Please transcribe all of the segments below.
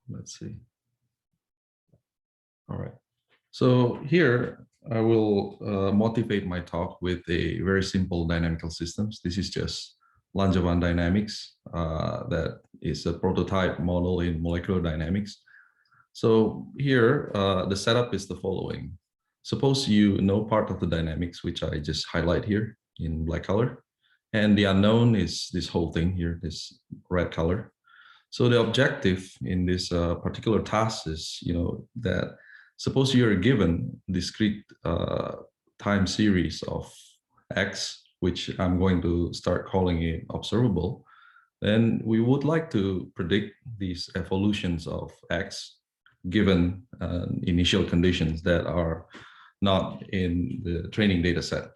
let's see. All right. So here I will motivate my talk with a very simple dynamical systems. This is just Langevin dynamics. That is a prototype model in molecular dynamics. So here, the setup is the following. Suppose you know part of the dynamics, which I just highlight here in black color. And the unknown is this whole thing here, this red color. So the objective in this particular task is, that suppose you're given discrete time series of X, which I'm going to start calling it observable, then we would like to predict these evolutions of X given initial conditions that are not in the training data set.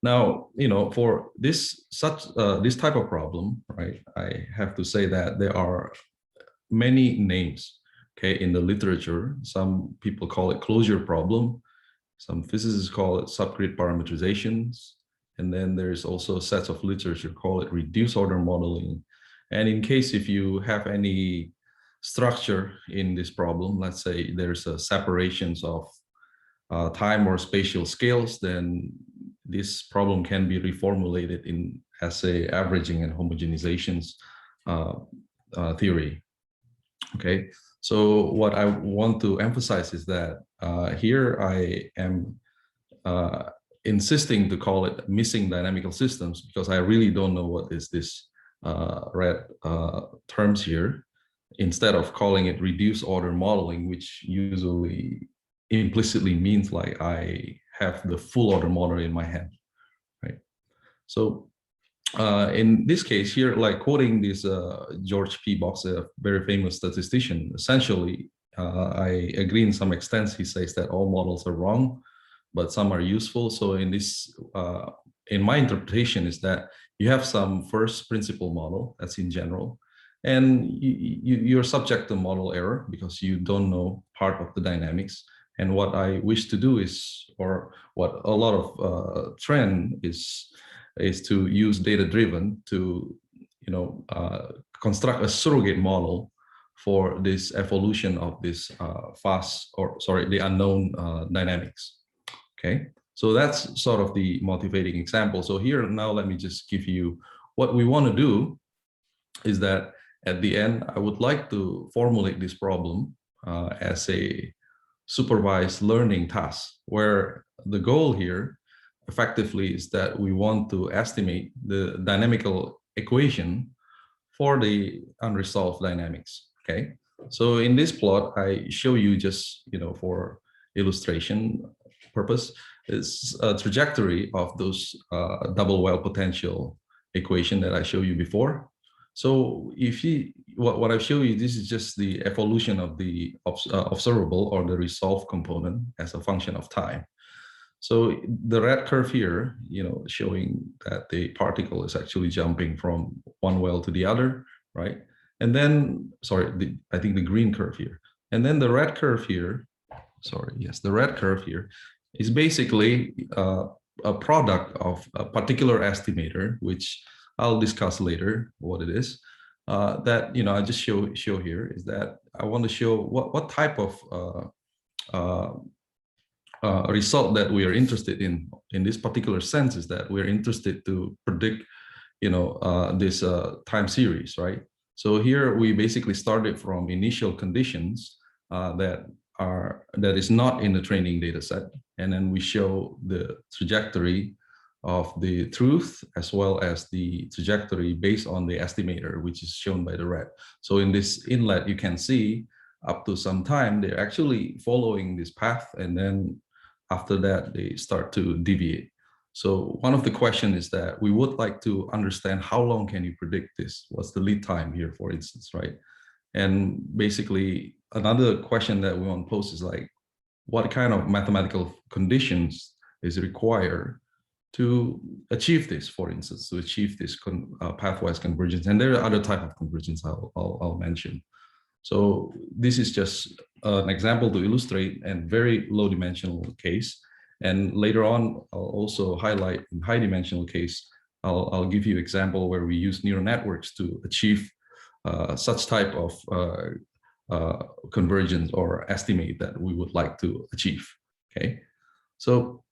Now, for this type of problem, right, I have to say that there are many names, okay, in the literature. Some people call it closure problem. Some physicists call it subgrid parameterizations. And then there's also sets of literature call it reduced order modeling. And in case if you have any structure in this problem, let's say there's a separations of time or spatial scales, then this problem can be reformulated in as a averaging and homogenizations theory. Okay, so what I want to emphasize is that here I am insisting to call it missing dynamical systems because I really don't know what is this red terms here, instead of calling it reduced order modeling, which usually implicitly means like I have the full order model in my hand, right? So in this case here, like quoting this George P. Box, a very famous statistician, essentially, I agree in some extent. He says that all models are wrong, but some are useful. So in this, in my interpretation is that you have some first principle model that's in general, and you're subject to model error because you don't know part of the dynamics. And what I wish to do is, or what a lot of trend is to use data-driven to, construct a surrogate model for this evolution of this the unknown dynamics. Okay, so that's sort of the motivating example. So here now, let me just give you what we want to do is that at the end, I would like to formulate this problem as a supervised learning task, where the goal here effectively is that we want to estimate the dynamical equation for the unresolved dynamics. Okay, so in this plot, I show you just, for illustration purpose, is a trajectory of those double well potential equation that I showed you before. So if what I show you, this is just the evolution of the observable or the resolved component as a function of time. So the red curve here, showing that the particle is actually jumping from one well to the other, right? And then, sorry, I think the green curve here. And then the red curve here, the red curve here is basically a product of a particular estimator, which I'll discuss later what it is. That, I just show here is that I want to show what type of result that we are interested in this particular sense is that we're interested to predict, this time series, right? So here we basically started from initial conditions that is not in the training data set, and then we show the trajectory of the truth as well as the trajectory based on the estimator, which is shown by the red. So in this inlet, you can see up to some time, they're actually following this path, and then after that, they start to deviate. So one of the questions is that we would like to understand how long can you predict this? What's the lead time here, for instance, right? And basically, another question that we want to pose is like, what kind of mathematical conditions is required to achieve this, for instance, to achieve this pathwise convergence? And there are other type of convergence I'll mention. So this is just an example to illustrate a very low dimensional case. And later on, I'll also highlight in high dimensional case, I'll give you example where we use neural networks to achieve such type of convergence or estimate that we would like to achieve. Okay, so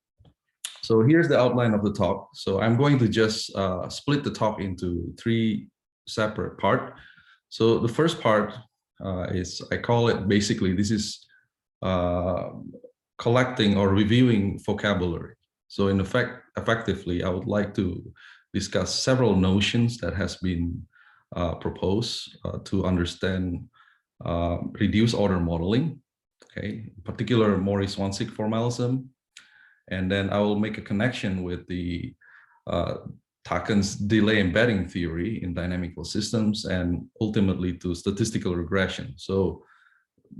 here's the outline of the talk. So I'm going to just split the talk into 3 separate parts. So the first part is, I call it basically, this is collecting or reviewing vocabulary. So in effect, effectively, I would like to discuss several notions that has been proposed to understand reduced order modeling, okay, in particular Mori-Zwanzig formalism. And then I will make a connection with the Taken's delay embedding theory in dynamical systems, and ultimately to statistical regression. So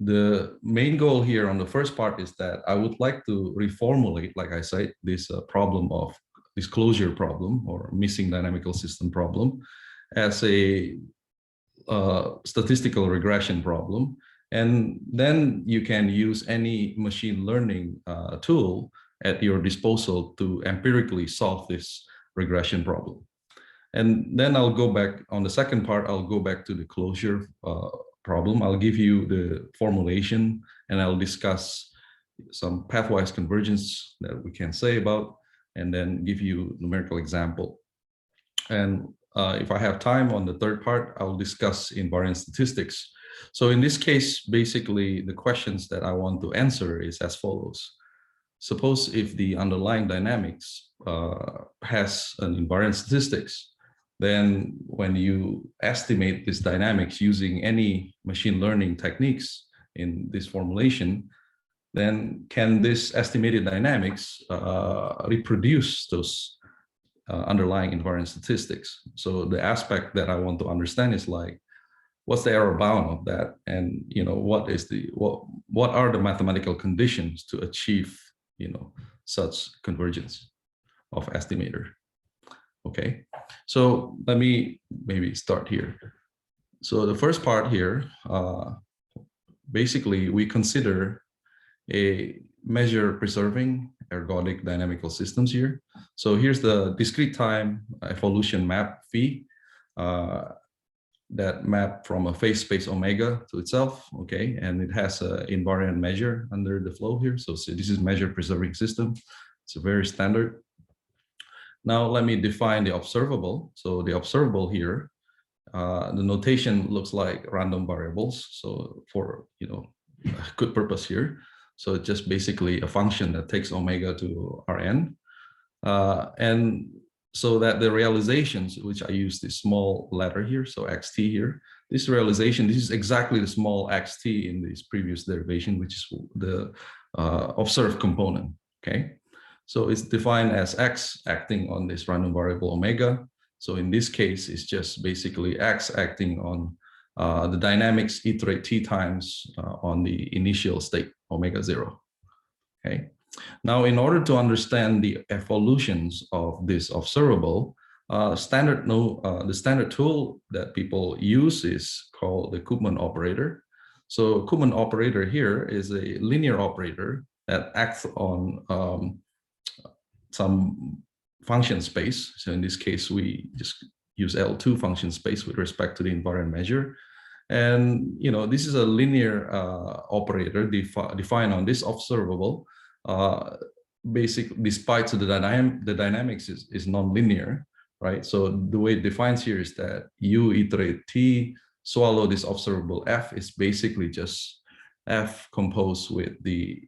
the main goal here on the first part is that I would like to reformulate, like I said, this problem of disclosure problem or missing dynamical system problem as a statistical regression problem. And then you can use any machine learning tool at your disposal to empirically solve this regression problem. And then I'll go back on the second part, I'll go back to the closure problem. I'll give you the formulation, and I'll discuss some pathwise convergence that we can say about, and then give you numerical example. And if I have time on the third part, I'll discuss invariant statistics. So in this case, basically the questions that I want to answer is as follows. Suppose if the underlying dynamics has an invariant statistics, then when you estimate this dynamics using any machine learning techniques in this formulation, then can this estimated dynamics reproduce those underlying invariant statistics? So the aspect that I want to understand is like, what's the error bound of that? And what are the mathematical conditions to achieve such convergence of estimator? Okay, so let me maybe start here. So the first part here, basically we consider a measure preserving ergodic dynamical systems here. So here's the discrete time evolution map phi that map from a phase space omega to itself, okay, and it has an invariant measure under the flow here. So this is measure preserving system. It's a very standard. Now let me define the observable. So the observable here, the notation looks like random variables. So for good purpose here. So it's just basically a function that takes omega to Rn. And so that the realizations, which I use this small letter here, so xt here, this realization, this is exactly the small xt in this previous derivation, which is the observed component, okay? So it's defined as x acting on this random variable omega. So in this case, it's just basically x acting on the dynamics iterate t times on the initial state omega 0. Okay. Now, in order to understand the evolutions of this observable, the standard tool that people use is called the Koopman operator. So Koopman operator here is a linear operator that acts on some function space. So in this case, we just use L2 function space with respect to the invariant measure. And this is a linear operator defined on this observable. Basically, despite the dynamics is nonlinear, right? So the way it defines here is that U iterate T swallow this observable F is basically just F composed with the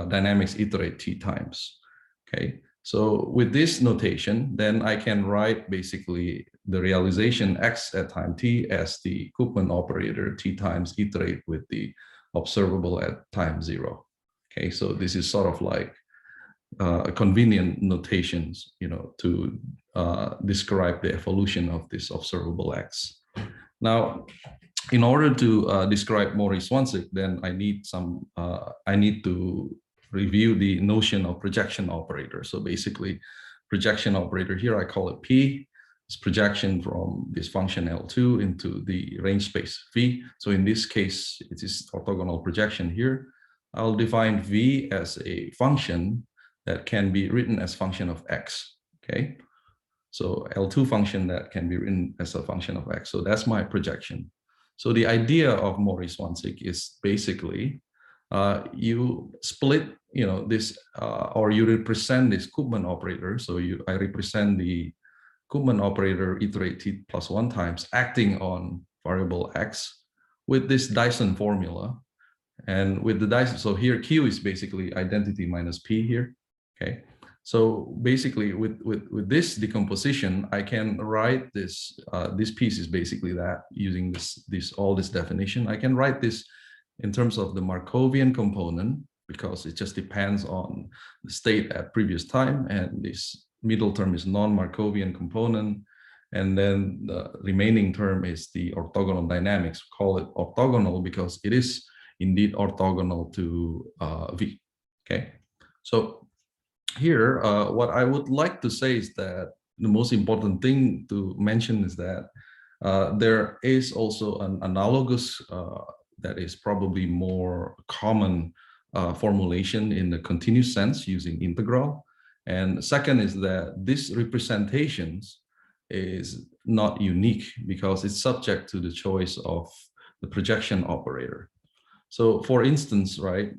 dynamics iterate T times, okay? So with this notation, then I can write basically the realization X at time T as the Koopman operator T times iterate with the observable at time 0. Okay, so this is sort of like convenient notations, to describe the evolution of this observable X. Now, in order to describe Mori-Zwanzig, then I need to review the notion of projection operator. So basically, projection operator here, I call it P. It's projection from this function L2 into the range space V. So in this case, it is orthogonal projection here. I'll define V as a function that can be written as function of X, okay? So L2 function that can be written as a function of X. So that's my projection. So the idea of Mori-Zwanzig is basically you split, this, or you represent this Koopman operator. So I represent the Koopman operator iterated plus 1 times acting on variable x with this Dyson formula. And with the Dyson, so here Q is basically identity minus P here, okay? So basically with this decomposition, I can write this, this piece is basically that using all this definition. I can write this in terms of the Markovian component because it just depends on the state at previous time, and this middle term is non-Markovian component, and then the remaining term is the orthogonal dynamics. Call it orthogonal because it is indeed orthogonal to V. Okay, so here what I would like to say is that the most important thing to mention is that there is also an analogous that is probably more common formulation in the continuous sense using integral. And second is that this representations is not unique because it's subject to the choice of the projection operator. So for instance, right,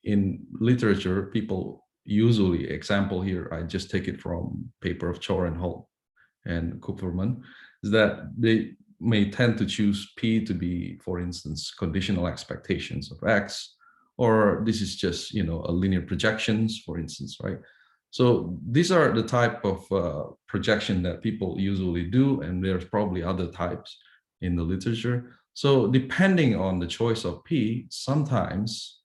in literature, people usually, example here, I just take it from paper of Chor and Holt and Kupferman, is that they may tend to choose P to be, for instance, conditional expectations of X, or this is just, a linear projections, for instance, right? So these are the type of projection that people usually do, and there's probably other types in the literature. So depending on the choice of P, sometimes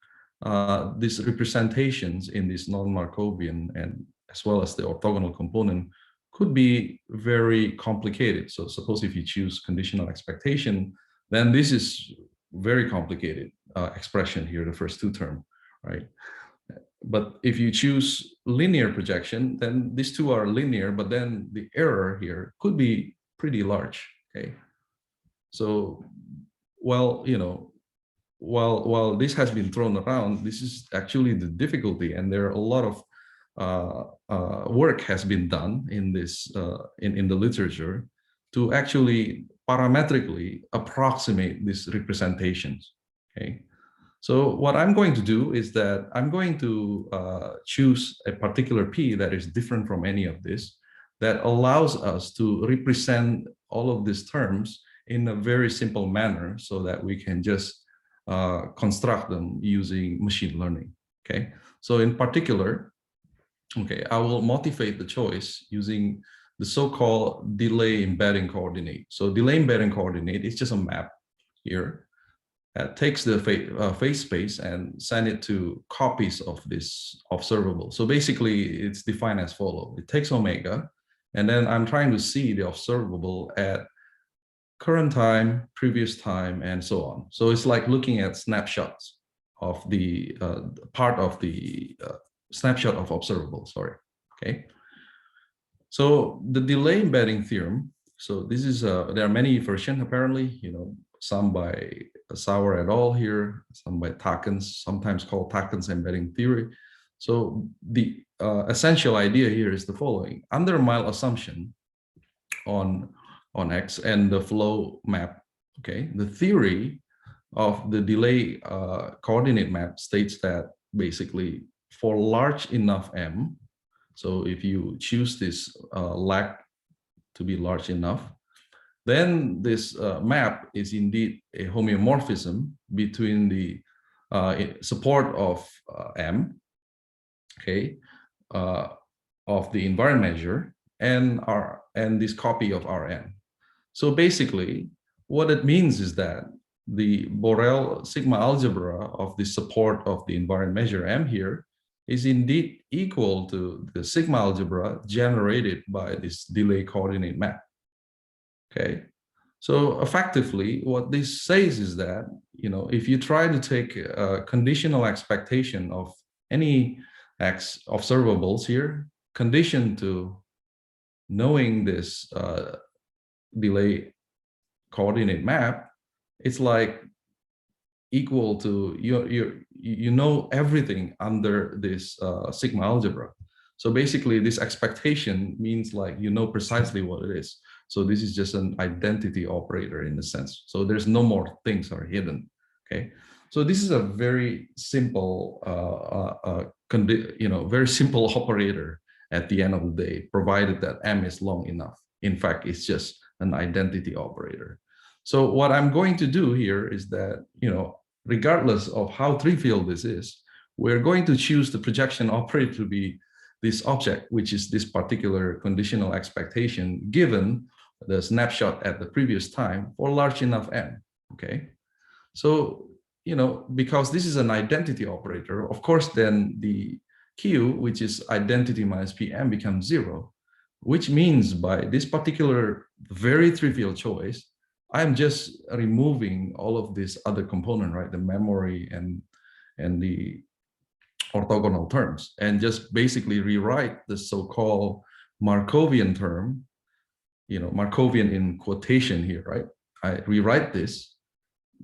these representations in this non-Markovian and as well as the orthogonal component could be very complicated. So suppose if you choose conditional expectation, then this is very complicated expression here, the first two term, right? But if you choose linear projection, then these two are linear, but then the error here could be pretty large, okay? So, well, while this has been thrown around, this is actually the difficulty, and there are a lot of work has been done in this in the literature to actually parametrically approximate these representations. Okay, so what I'm going to do is that I'm going to choose a particular P that is different from any of this, that allows us to represent all of these terms in a very simple manner so that we can just construct them using machine learning. Okay, so in particular, okay, I will motivate the choice using the so-called delay embedding coordinate. So delay embedding coordinate is just a map here that takes the phase space and send it to copies of this observable. So basically it's defined as follow. It takes omega, and then I'm trying to see the observable at current time, previous time, and so on. So it's like looking at snapshots of the part of the snapshot of observable, sorry, okay? So the delay embedding theorem, so this is, there are many versions apparently, some by Sauer et al. Here, some by Takens, sometimes called Takens embedding theory. So the essential idea here is the following. Under a mild assumption on X and the flow map, okay, the theory of the delay coordinate map states that basically for large enough M, so if you choose this lag to be large enough, then this map is indeed a homeomorphism between the support of M, okay, of the invariant measure and this copy of Rn. So basically, what it means is that the Borel sigma algebra of the support of the invariant measure M here is indeed equal to the sigma algebra generated by this delay coordinate map. Okay, so effectively, what this says is that, if you try to take a conditional expectation of any X observables here, conditioned to knowing this delay coordinate map, it's like equal to you know everything under this sigma algebra. So basically this expectation means like precisely what it is. So this is just an identity operator in a sense. So there's no more things are hidden. Okay. So this is a very simple, very simple operator at the end of the day, provided that M is long enough. In fact, it's just an identity operator. So what I'm going to do here is that, regardless of how trivial this is, we're going to choose the projection operator to be this object, which is this particular conditional expectation given the snapshot at the previous time for large enough M, okay? So, because this is an identity operator, of course, then the Q, which is identity minus PM, becomes 0, which means by this particular very trivial choice, I'm just removing all of this other component, right? The memory and the orthogonal terms, and just basically rewrite the so-called Markovian term, Markovian in quotation here, right? I rewrite this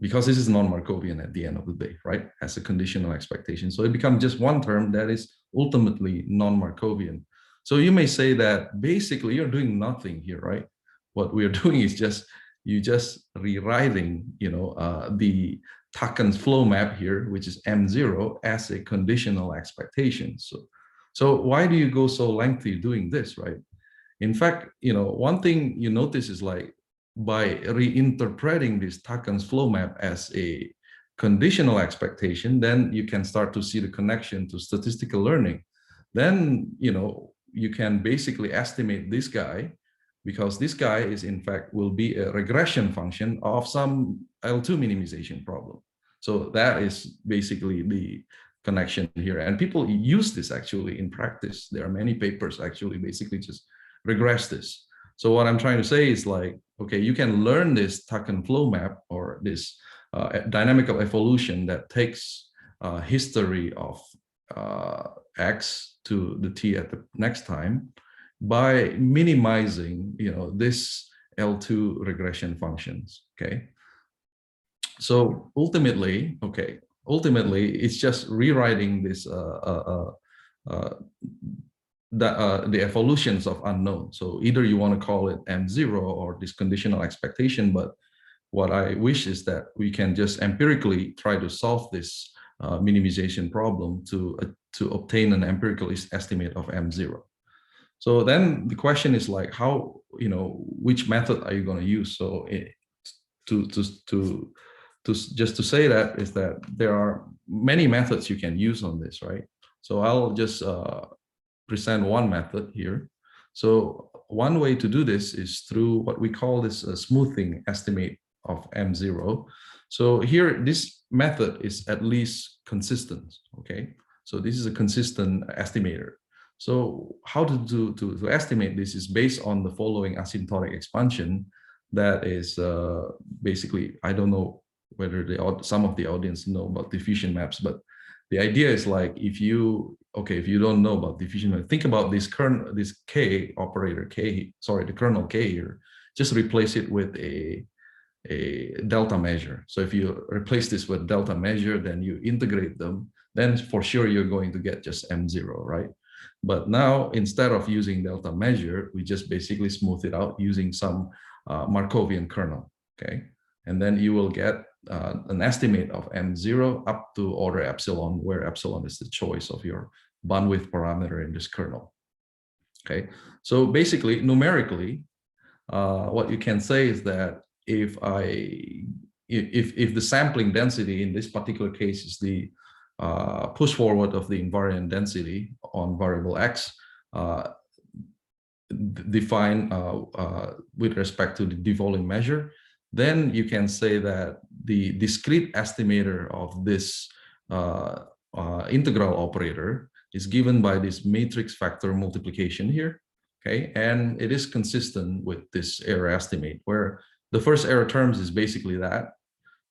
because this is non-Markovian at the end of the day, right? As a conditional expectation. So it becomes just one term that is ultimately non-Markovian. So you may say that basically you're doing nothing here, right? What we're doing is you just rewriting, the Takens flow map here, which is M0 as a conditional expectation. So why do you go so lengthy doing this, right? In fact, one thing you notice is like by reinterpreting this Takens flow map as a conditional expectation, then you can start to see the connection to statistical learning. Then, you can basically estimate this guy, because this guy is in fact will be a regression function of some L2 minimization problem. So that is basically the connection here. And people use this actually in practice. There are many papers actually basically just regress this. So what I'm trying to say is like, okay, you can learn this Takens flow map or this dynamical evolution that takes history of X to the T at the next time by minimizing, this L2 regression functions, okay? So ultimately, it's just rewriting this the evolutions of unknown. So either you want to call it M0 or this conditional expectation, but what I wish is that we can just empirically try to solve this minimization problem to obtain an empirical estimate of M0. So then the question is like, how, which method are you going to use? So just to say that is that there are many methods you can use on this, right? So I'll just present one method here. So one way to do this is through what we call this smoothing estimate of M0. So here, this method is at least consistent, okay? So this is a consistent estimator. So how to estimate this is based on the following asymptotic expansion that is basically, I don't know whether some of the audience know about diffusion maps, but the idea is like, if you don't know about diffusion, think about this K operator, the kernel K here, just replace it with a delta measure. So if you replace this with delta measure, then you integrate them, then for sure you're going to get just M0, right? But now, instead of using delta measure, we just basically smooth it out using some Markovian kernel, okay? And then you will get an estimate of M0 up to order epsilon, where epsilon is the choice of your bandwidth parameter in this kernel, okay? So basically, numerically, what you can say is that if the sampling density in this particular case is the push forward of the invariant density on variable X defined with respect to the devolume measure, then you can say that the discrete estimator of this integral operator is given by this matrix factor multiplication here, okay? And it is consistent with this error estimate, where the first error terms is basically that.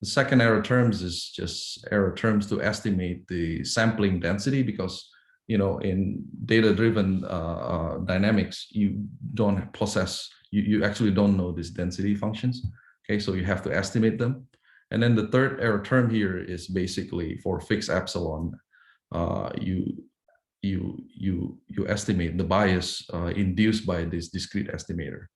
The second error terms is just error terms to estimate the sampling density, because in data-driven dynamics, you don't possess, you actually don't know these density functions. Okay, so you have to estimate them. And then the third error term here is basically for fixed epsilon, you estimate the bias induced by this discrete estimator.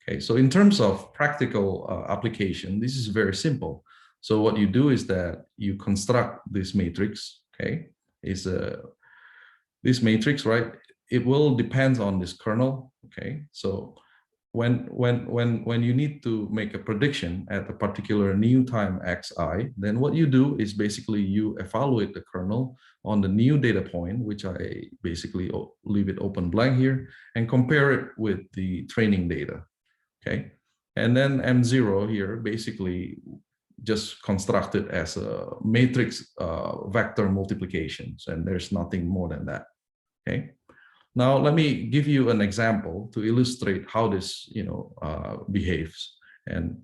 Okay, so in terms of practical application, this is very simple. So what you do is that you construct this matrix, okay, is this matrix, right? It will depend on this kernel, okay? So when you need to make a prediction at a particular new time xi, then what you do is basically you evaluate the kernel on the new data point, which I basically leave it open blank here, and compare it with the training data. Okay, and then M0 here basically just constructed as a matrix vector multiplications, and there's nothing more than that. Okay, now let me give you an example to illustrate how this behaves. And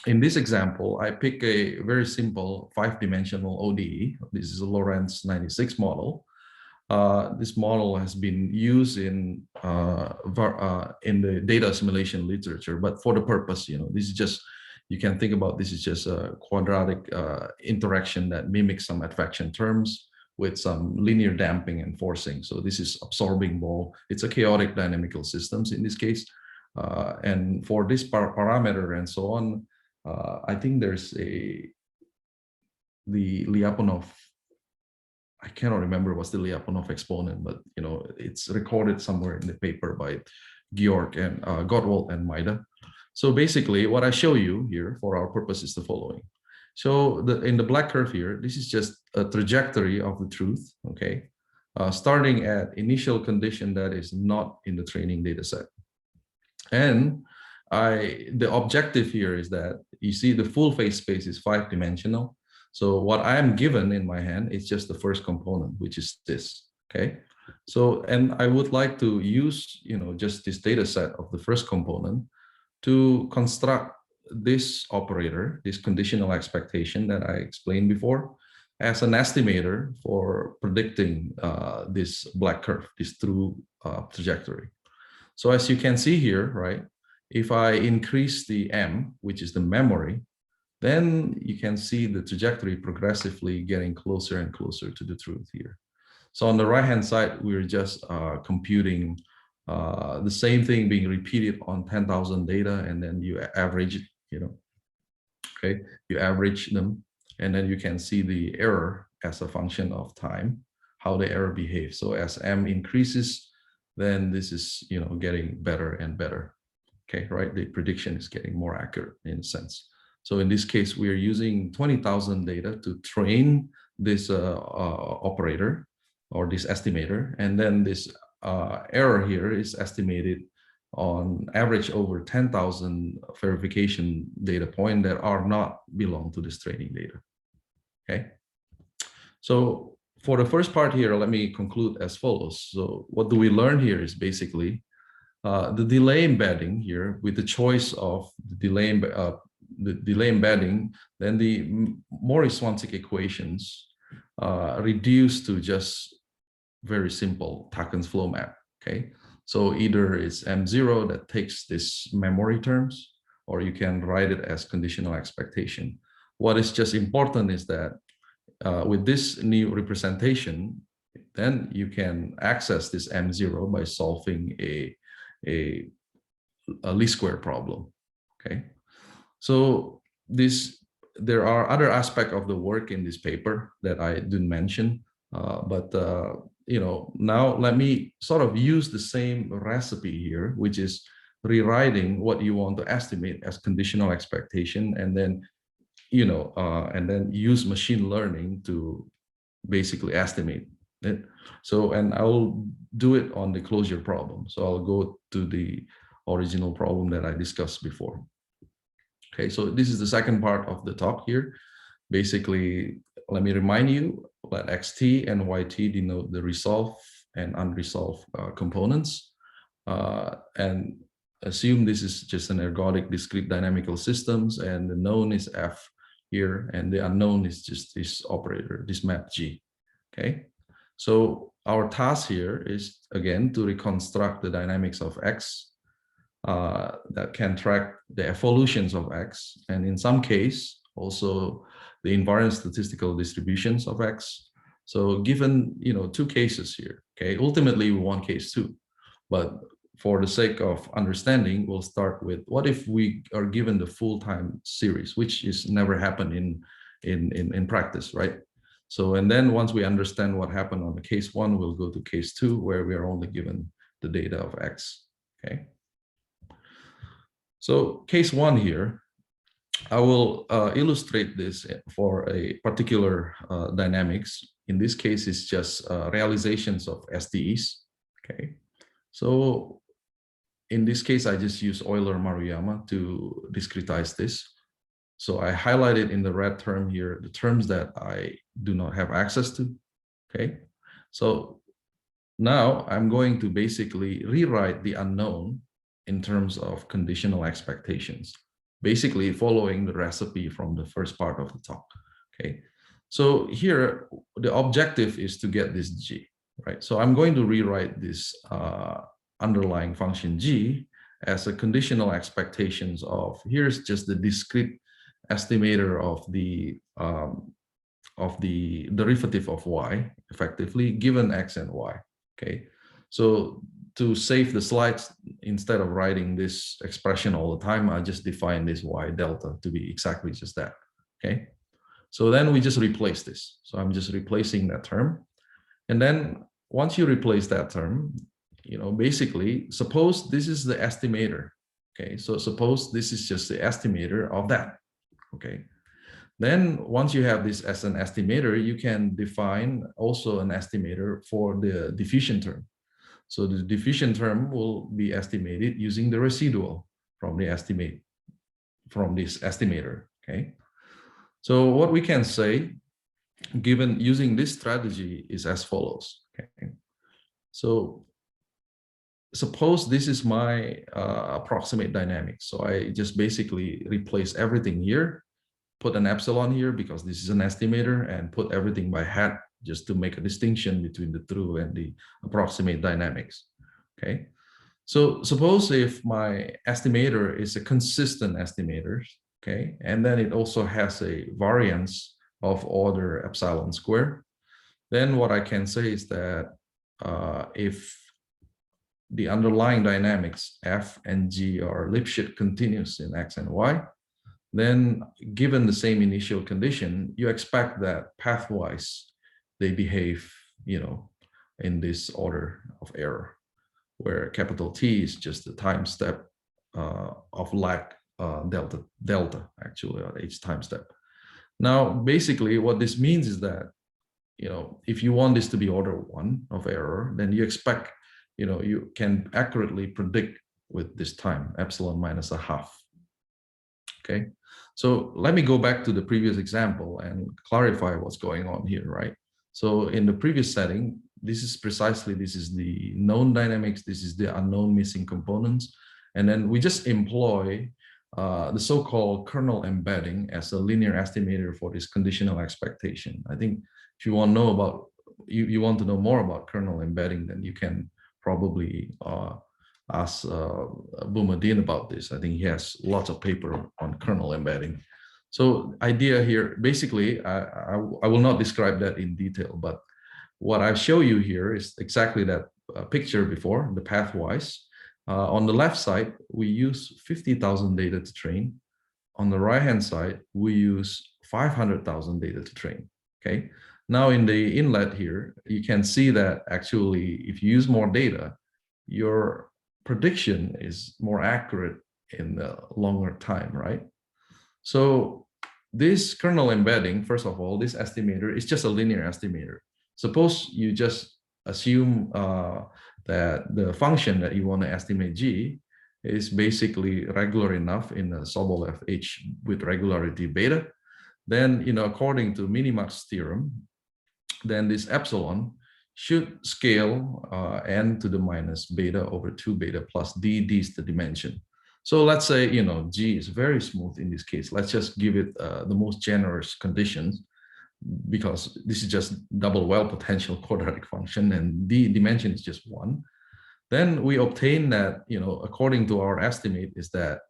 in this example, I pick a very simple 5-dimensional ODE. This is a Lorentz 96 model. This model has been used in the data assimilation literature, but for the purpose, this is just, you can think about this is just a quadratic interaction that mimics some advection terms with some linear damping and forcing. So this is absorbing ball. It's a chaotic dynamical systems in this case. And for this parameter and so on, I think there's the Lyapunov, I cannot remember what's the Lyapunov exponent, but it's recorded somewhere in the paper by Georg and Gottwald and Maida. So basically, what I show you here for our purpose is the following. So in the black curve here, this is just a trajectory of the truth, okay? Starting at initial condition that is not in the training data set. And the objective here is that you see the full phase space is 5-dimensional. So what I am given in my hand is just the first component, which is this, okay? So, and I would like to use, just this data set of the first component to construct this operator, this conditional expectation that I explained before, as an estimator for predicting this black curve, this through trajectory. So as you can see here, right, if I increase the M, which is the memory, then you can see the trajectory progressively getting closer and closer to the truth here. So on the right-hand side, we're just computing the same thing being repeated on 10,000 data, and then you average it, okay? You average them, and then you can see the error as a function of time, how the error behaves. So as M increases, then this is, getting better and better, okay, right? The prediction is getting more accurate in a sense. So in this case, we are using 20,000 data to train this operator or this estimator. And then this error here is estimated on average over 10,000 verification data point that are not belong to this training data. Okay. So for the first part here, let me conclude as follows. So what do we learn here is basically the delay embedding here with the choice of the delay embedding, then the Mori-Zwanzig equations reduced to just very simple Takens flow map, okay? So either it's M0 that takes this memory terms, or you can write it as conditional expectation. What is just important is that with this new representation, then you can access this M0 by solving a least square problem, okay? So there are other aspects of the work in this paper that I didn't mention, but now let me sort of use the same recipe here, which is rewriting what you want to estimate as conditional expectation, and then use machine learning to basically estimate it. So, and I'll do it on the closure problem. So I'll go to the original problem that I discussed before. Okay, so this is the second part of the talk here. Basically, let me remind you that xt and yt denote the resolved and unresolved components. And assume this is just an ergodic discrete dynamical systems, and the known is f here, and the unknown is just this operator, this map G. Okay, so our task here is again to reconstruct the dynamics of X that can track the evolutions of X, and in some case also the invariant statistical distributions of X. So given two cases here, okay, ultimately we want case 2, but for the sake of understanding, we'll start with what if we are given the full time series, which is never happened in practice, right? So, and then once we understand what happened on the case one, we'll go to case two, where we are only given the data of X, okay? So case one here, I will illustrate this for a particular dynamics. In this case, it's just realizations of SDEs, okay? So in this case, I just use Euler-Maruyama to discretize this. So I highlighted in the red term here, the terms that I do not have access to, okay? So now I'm going to basically rewrite the unknown in terms of conditional expectations, basically following the recipe from the first part of the talk, okay? So here, the objective is to get this G, right? So I'm going to rewrite this underlying function G as a conditional expectations of, here's just the discrete estimator of the derivative of y, effectively, given x and y, okay? So to save the slides, instead of writing this expression all the time, I just define this y delta to be exactly just that, okay? So then we just replace this. So I'm just replacing that term. And then once you replace that term, you know, basically, suppose this is the estimator, okay? So suppose this is just the estimator of that, okay? Then once you have this as an estimator, you can define also an estimator for the diffusion term. So the diffusion term will be estimated using the residual from the estimate, from this estimator, okay? So what we can say, given using this strategy, is as follows, okay? So suppose this is my approximate dynamics. So I just basically replace everything here, put an epsilon here because this is an estimator, and put everything by hat just to make a distinction between the true and the approximate dynamics, okay? So suppose if my estimator is a consistent estimator, okay, and then it also has a variance of order epsilon square, then what I can say is that if the underlying dynamics f and g are Lipschitz continuous in x and y, then given the same initial condition, you expect that pathwise they behave, you know, in this order of error, where capital T is just the time step of lag delta actually, or h time step. Now, basically what this means is that, you know, if you want this to be order one of error, then you expect, you know, you can accurately predict with this time, epsilon minus a half, okay? So let me go back to the previous example and clarify what's going on here, right? So in the previous setting, this is the known dynamics, this is the unknown missing components, and then we just employ the so-called kernel embedding as a linear estimator for this conditional expectation. I think if you want to know about, you want to know more about kernel embedding, then you can probably ask Boumediene about this. I think he has lots of paper on kernel embedding. So idea here, basically, I will not describe that in detail, but what I show you here is exactly that picture before, the pathwise. On the left side, we use 50,000 data to train. On the right-hand side, we use 500,000 data to train, okay? Now in the inlet here, you can see that actually, if you use more data, your prediction is more accurate in the longer time, right? So this kernel embedding, first of all, this estimator is just a linear estimator. Suppose you just assume that the function that you want to estimate G is basically regular enough in a Sobolev H with regularity beta, then, you know, according to Minimax theorem, then this epsilon should scale n to the minus beta over 2 beta plus d. D is the dimension. So let's say, you know, G is very smooth in this case. Let's just give it the most generous conditions, because this is just double well potential quadratic function and the dimension is just 1. Then we obtain that, you know, according to our estimate, is that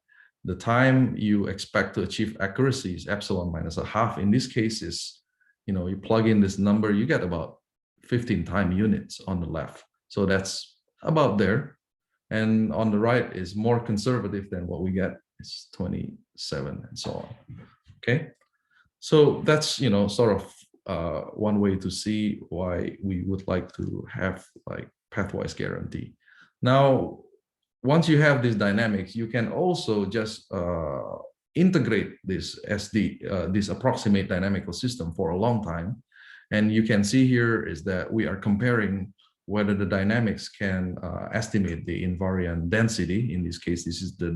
the time you expect to achieve accuracy is epsilon minus a half. In this case is, you know, you plug in this number, you get about 15 time units on the left. So that's about there. And on the right is more conservative than what we get. It's 27 and so on. Okay, so that's, you know, sort of one way to see why we would like to have like pathwise guarantee. Now, once you have these dynamics, you can also just integrate this this approximate dynamical system for a long time. And you can see here is that we are comparing whether the dynamics can estimate the invariant density. In this case, this is the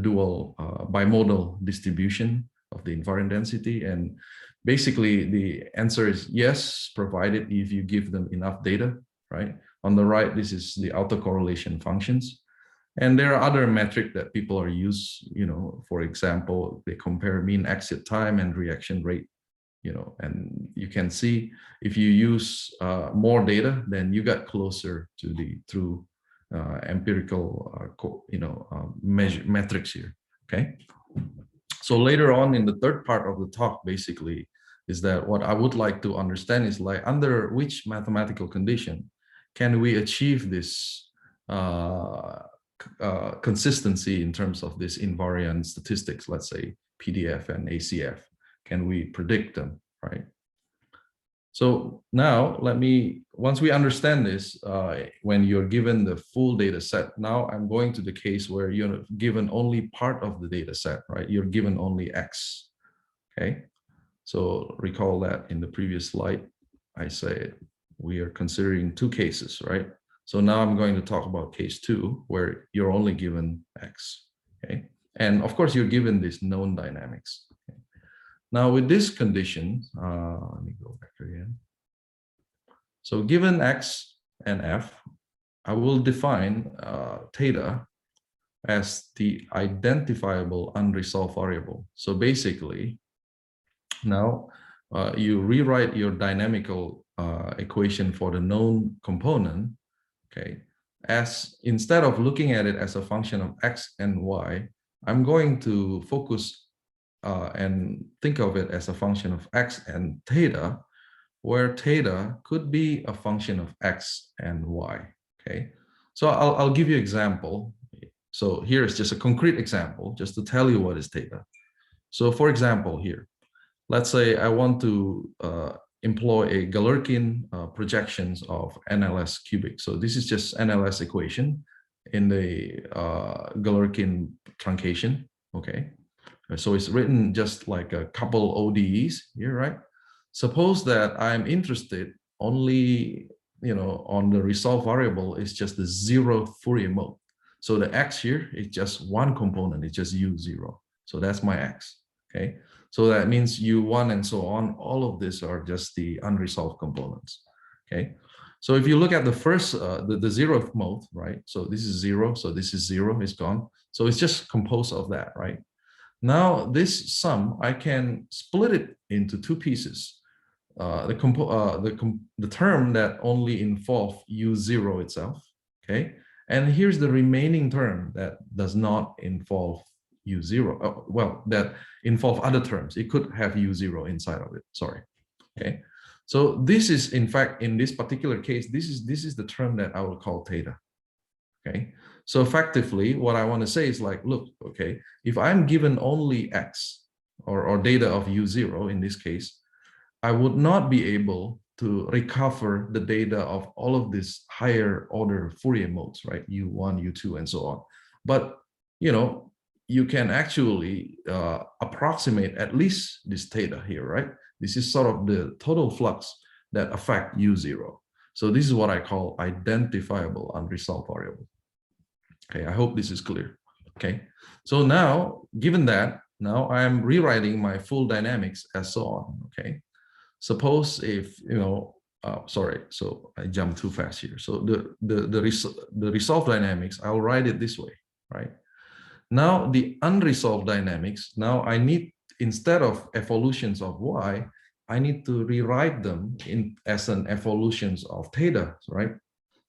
dual bimodal distribution of the invariant density. And basically the answer is yes, provided if you give them enough data, right? On the right, this is the autocorrelation functions. And there are other metrics that people are used, you know, for example, they compare mean exit time and reaction rate, you know, and you can see if you use more data, then you got closer to the true empirical, metrics here, okay? So later on in the third part of the talk, basically, is that what I would like to understand is like under which mathematical condition can we achieve this consistency in terms of this invariant statistics, let's say PDF and ACF, can we predict them, right? So now once we understand this, when you're given the full data set, now I'm going to the case where you're given only part of the data set, right? You're given only X, okay? So recall that in the previous slide, I said we are considering two cases, right? So now I'm going to talk about case 2, where you're only given X, okay? And of course, you're given this known dynamics. Okay? Now with this condition, let me go back again. So given X and F, I will define theta as the identifiable unresolved variable. So basically, now you rewrite your dynamical equation for the known component, okay, as instead of looking at it as a function of X and Y, I'm going to focus and think of it as a function of X and theta, where theta could be a function of X and Y, okay? So I'll give you an example. So here is just a concrete example, just to tell you what is theta. So for example here, let's say I want to employ a Galerkin projections of NLS cubic. So this is just NLS equation in the Galerkin truncation, okay? So it's written just like a couple ODEs here, right? Suppose that I'm interested only, you know, on the resolved variable is just the zeroth Fourier mode. So the X here is just one component, it's just U0. So that's my X, okay? So that means U1 and so on, all of these are just the unresolved components, okay? So if you look at the first, the zeroth mode, right? So this is 0, so this is 0, it's gone. So it's just composed of that, right? Now this sum, I can split it into two pieces. The term that only involve U0 itself, okay? And here's the remaining term that does not involve U0, well, that involve other terms. It could have U0 inside of it, sorry, okay? So this is, in fact, in this particular case, this is the term that I will call theta, okay? So effectively, what I want to say is like, look, okay, if I'm given only X or data of U0 in this case, I would not be able to recover the data of all of these higher order Fourier modes, right? U1, U2, and so on. But, you know, you can actually approximate at least this theta here, right? This is sort of the total flux that affect U0. So this is what I call identifiable unresolved variable. Okay, I hope this is clear. Okay, so now, given that, now I'm rewriting my full dynamics as so on, okay? Suppose if, you know, sorry, so I jumped too fast here. So the resolved dynamics, I'll write it this way, right? Now the unresolved dynamics, now I need, instead of evolutions of Y, I need to rewrite them as an evolutions of theta, right?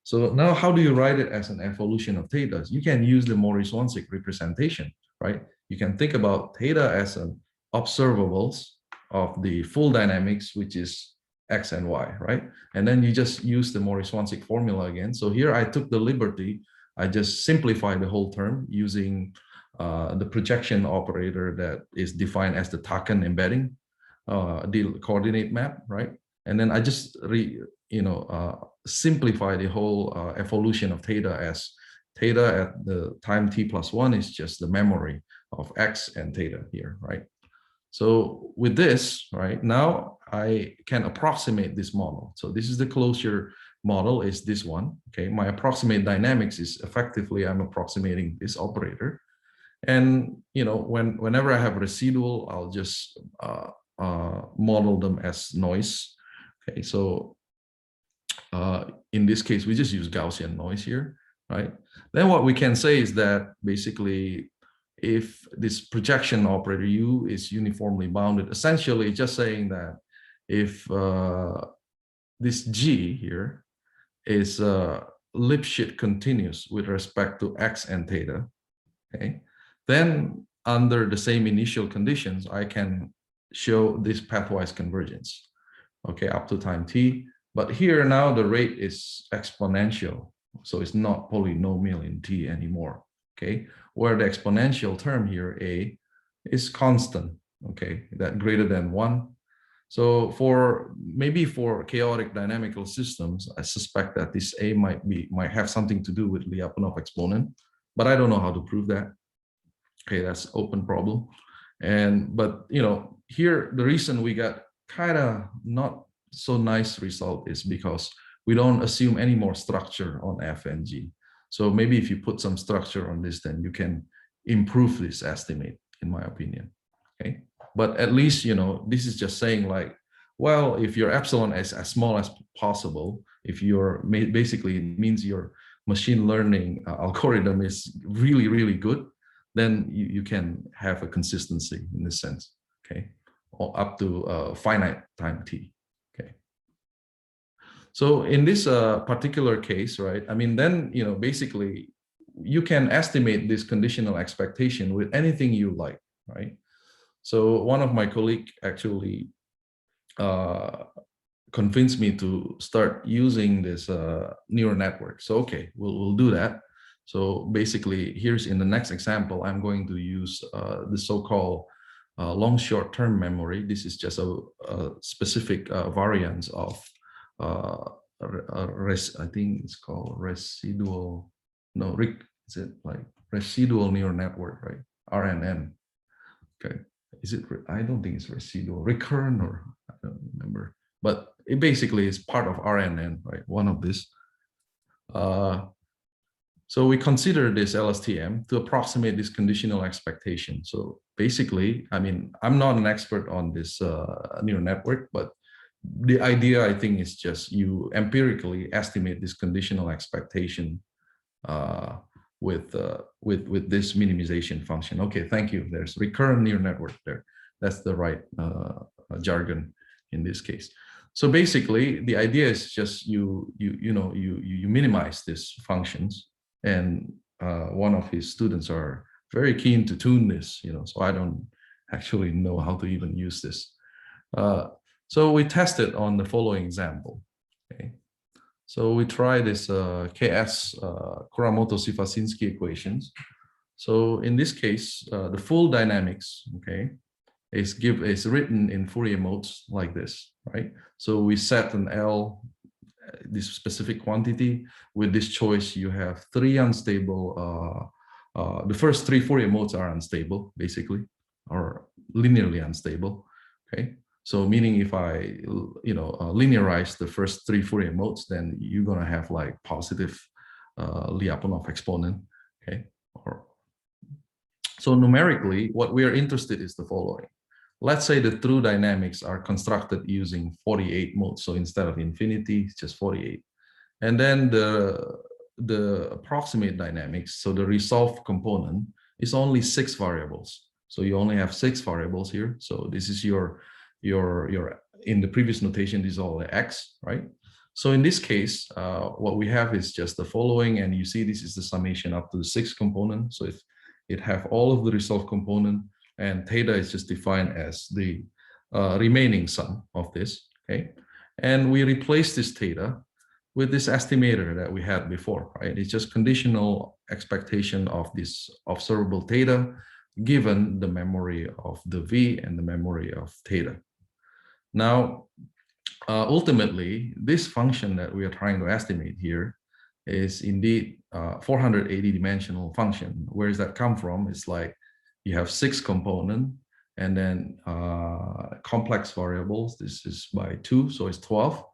So now how do you write it as an evolution of theta? You can use the Mori-Zwanzig representation, right? You can think about theta as an observables of the full dynamics, which is X and Y, right? And then you just use the Mori-Zwanzig formula again. So here I took the liberty, I just simplify the whole term using the projection operator that is defined as the Taken embedding, the coordinate map, right? And then I just simplify the whole evolution of theta as theta at the time t+1 is just the memory of x and theta here, right? So with this, right, now I can approximate this model. So this is the closure model, is this one, okay? My approximate dynamics is effectively, I'm approximating this operator. And, whenever I have residual, I'll just model them as noise. Okay, so in this case, we just use Gaussian noise here, right? Then what we can say is that basically, if this projection operator U is uniformly bounded, essentially just saying that if this G here is Lipschitz continuous with respect to x and theta, okay, then under the same initial conditions, I can show this pathwise convergence, okay, up to time t. But here now the rate is exponential, so it's not polynomial in t anymore, okay, where the exponential term here, a, is constant, okay, that greater than 1. So maybe for chaotic dynamical systems, I suspect that this a might have something to do with Lyapunov exponent, but I don't know how to prove that. Okay, that's open problem. But here the reason we got kind of not so nice result is because we don't assume any more structure on f and g. So maybe if you put some structure on this, then you can improve this estimate, in my opinion. Okay, but at least this is just saying like, well, if your epsilon is as small as possible, if you're basically, it means your machine learning algorithm is really, really good, then you can have a consistency in this sense, okay, or up to finite time t. Okay, so in this particular case, right, I mean, then basically you can estimate this conditional expectation with anything you like, right? So one of my colleagues actually convinced me to start using this neural network. So okay, we'll do that. So basically, here's in the next example, I'm going to use the so-called long short-term memory. This is just a specific variance of I think it's called residual. No, is it like residual neural network, right? RNN. Okay, is it? I don't think it's residual, recurrent, or I don't remember. But it basically is part of RNN, right? One of this. So we consider this LSTM to approximate this conditional expectation. So basically, I mean, I'm not an expert on this neural network, but the idea, I think, is just you empirically estimate this conditional expectation with this minimization function. Okay, thank you. There's recurrent neural network there. That's the right jargon in this case. So basically, the idea is just you minimize these functions. And one of his students are very keen to tune this, so I don't actually know how to even use this. So we tested on the following example. Okay, so we try this KS Kuramoto-Sifacinski equations. So in this case, the full dynamics, okay, is written in Fourier modes like this, right? So we set an L, this specific quantity. With this choice, you have 3 unstable, the first 3 Fourier modes are unstable, basically, or linearly unstable, okay? So meaning if I, linearize the first 3 Fourier modes, then you're gonna have like positive Lyapunov exponent, okay? So numerically, what we are interested is the following. Let's say the true dynamics are constructed using 48 modes. So instead of infinity, it's just 48. And then the approximate dynamics, so the resolved component, is only 6 variables. So you only have 6 variables here. So this is your in the previous notation, this is all x, right? So in this case, what we have is just the following, and you see this is the summation up to the 6th component. So if it have all of the resolved component, and theta is just defined as the remaining sum of this, okay? And we replace this theta with this estimator that we had before, right? It's just conditional expectation of this observable theta given the memory of the V and the memory of theta. Now, ultimately, this function that we are trying to estimate here is indeed 480 dimensional function. Where does that come from? It's like you have 6 components and then complex variables. This is by 2, so it's 12.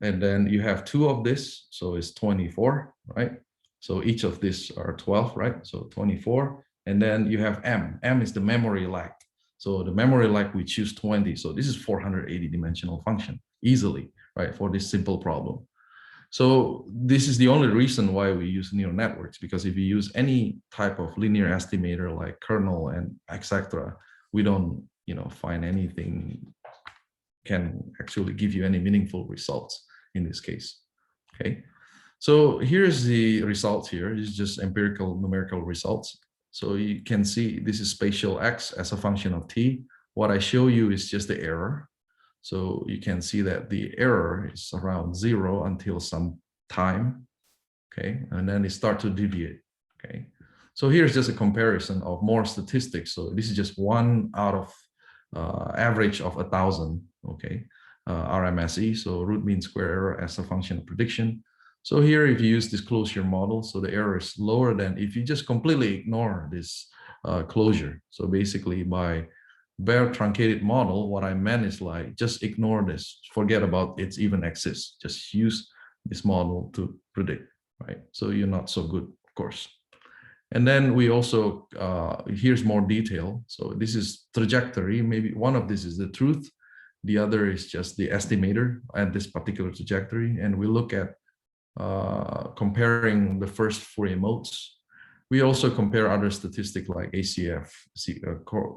And then you have 2 of this, so it's 24, right? So each of these are 12, right? So 24. And then you have M. M is the memory lag. So the memory lag, we choose 20. So this is 480 dimensional function easily, right? For this simple problem. So this is the only reason why we use neural networks, because if you use any type of linear estimator like kernel and etc., we don't, find anything can actually give you any meaningful results in this case. Okay, so here's the results here. It's just empirical numerical results. So you can see this is spatial x as a function of t. What I show you is just the error. So you can see that the error is around 0 until some time, okay? And then it starts to deviate, okay? So here's just a comparison of more statistics. So this is just 1 out of average of 1,000, okay? RMSE, so root mean square error as a function of prediction. So here, if you use this closure model, so the error is lower than if you just completely ignore this closure. So basically by bare truncated model, what I meant is like, just ignore this, forget about it even exists, just use this model to predict, right? So you're not so good, of course. And then we also, here's more detail. So this is trajectory, maybe one of this is the truth, the other is just the estimator at this particular trajectory. And we look at comparing the first Fourier modes. We also compare other statistics like ACF,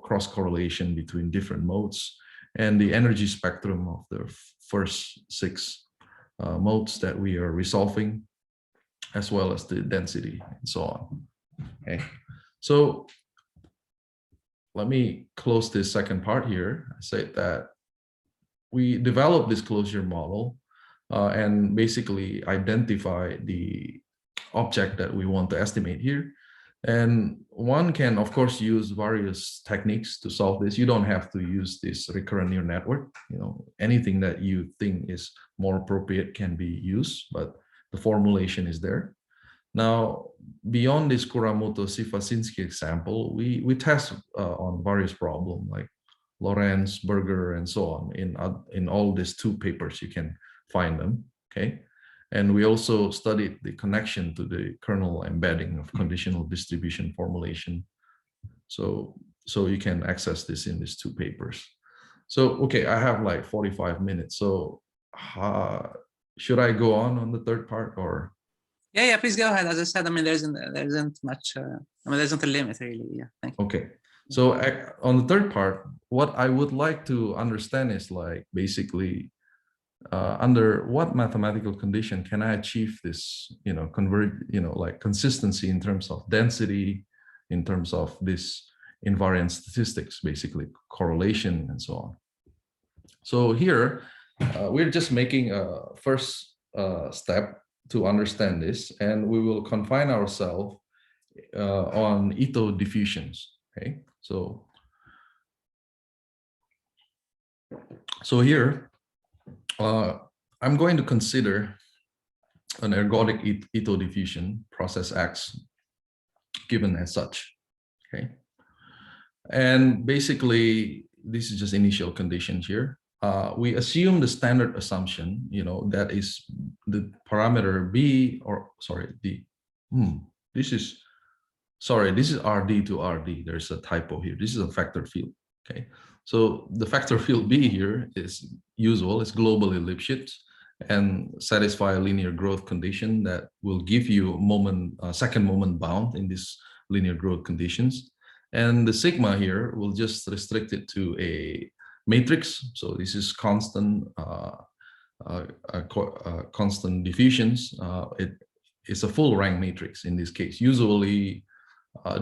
cross correlation between different modes, and the energy spectrum of the first 6 modes that we are resolving, as well as the density and so on. Okay, so let me close this second part here. I said that we developed this closure model and basically identify the object that we want to estimate here. And one can, of course, use various techniques to solve this. You don't have to use this recurrent neural network. Anything that you think is more appropriate can be used, but the formulation is there. Now, beyond this Kuramoto-Sivacinski example, we test on various problems like Lorenz, Berger, and so on. In all these 2 papers, you can find them, okay? And we also studied the connection to the kernel embedding of conditional distribution formulation. So you can access this in these 2 papers. So, okay, I have like 45 minutes. So should I go on the third part or? Yeah, please go ahead. As I said, there isn't much, there isn't a limit really. Yeah, thank you. Okay. So on the third part, what I would like to understand is like basically under what mathematical condition can I achieve this, like consistency in terms of density, in terms of this invariant statistics, basically correlation and so on. So here we're just making a first step to understand this, and we will confine ourselves on Ito diffusions. Okay, so here I'm going to consider an ergodic Ito diffusion, process X, given as such. Okay, and basically this is just initial conditions here. We assume the standard assumption, that is the parameter B, or sorry, this is RD to RD. There's a typo here. This is a vector field. Okay, so the vector field B here is usual. It's globally Lipschitz and satisfy a linear growth condition that will give you second moment bound in these linear growth conditions. And the sigma here will just restrict it to a matrix. So this is constant constant diffusions. It is a full rank matrix in this case. Usually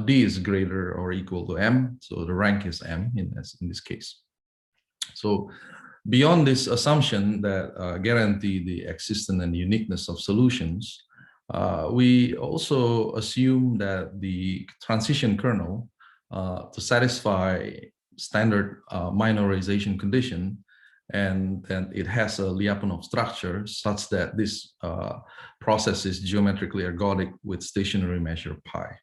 D is greater or equal to M, so the rank is M in this case. So beyond this assumption that guarantee the existence and uniqueness of solutions, we also assume that the transition kernel to satisfy standard minorization condition, and then it has a Lyapunov structure such that this process is geometrically ergodic with stationary measure pi.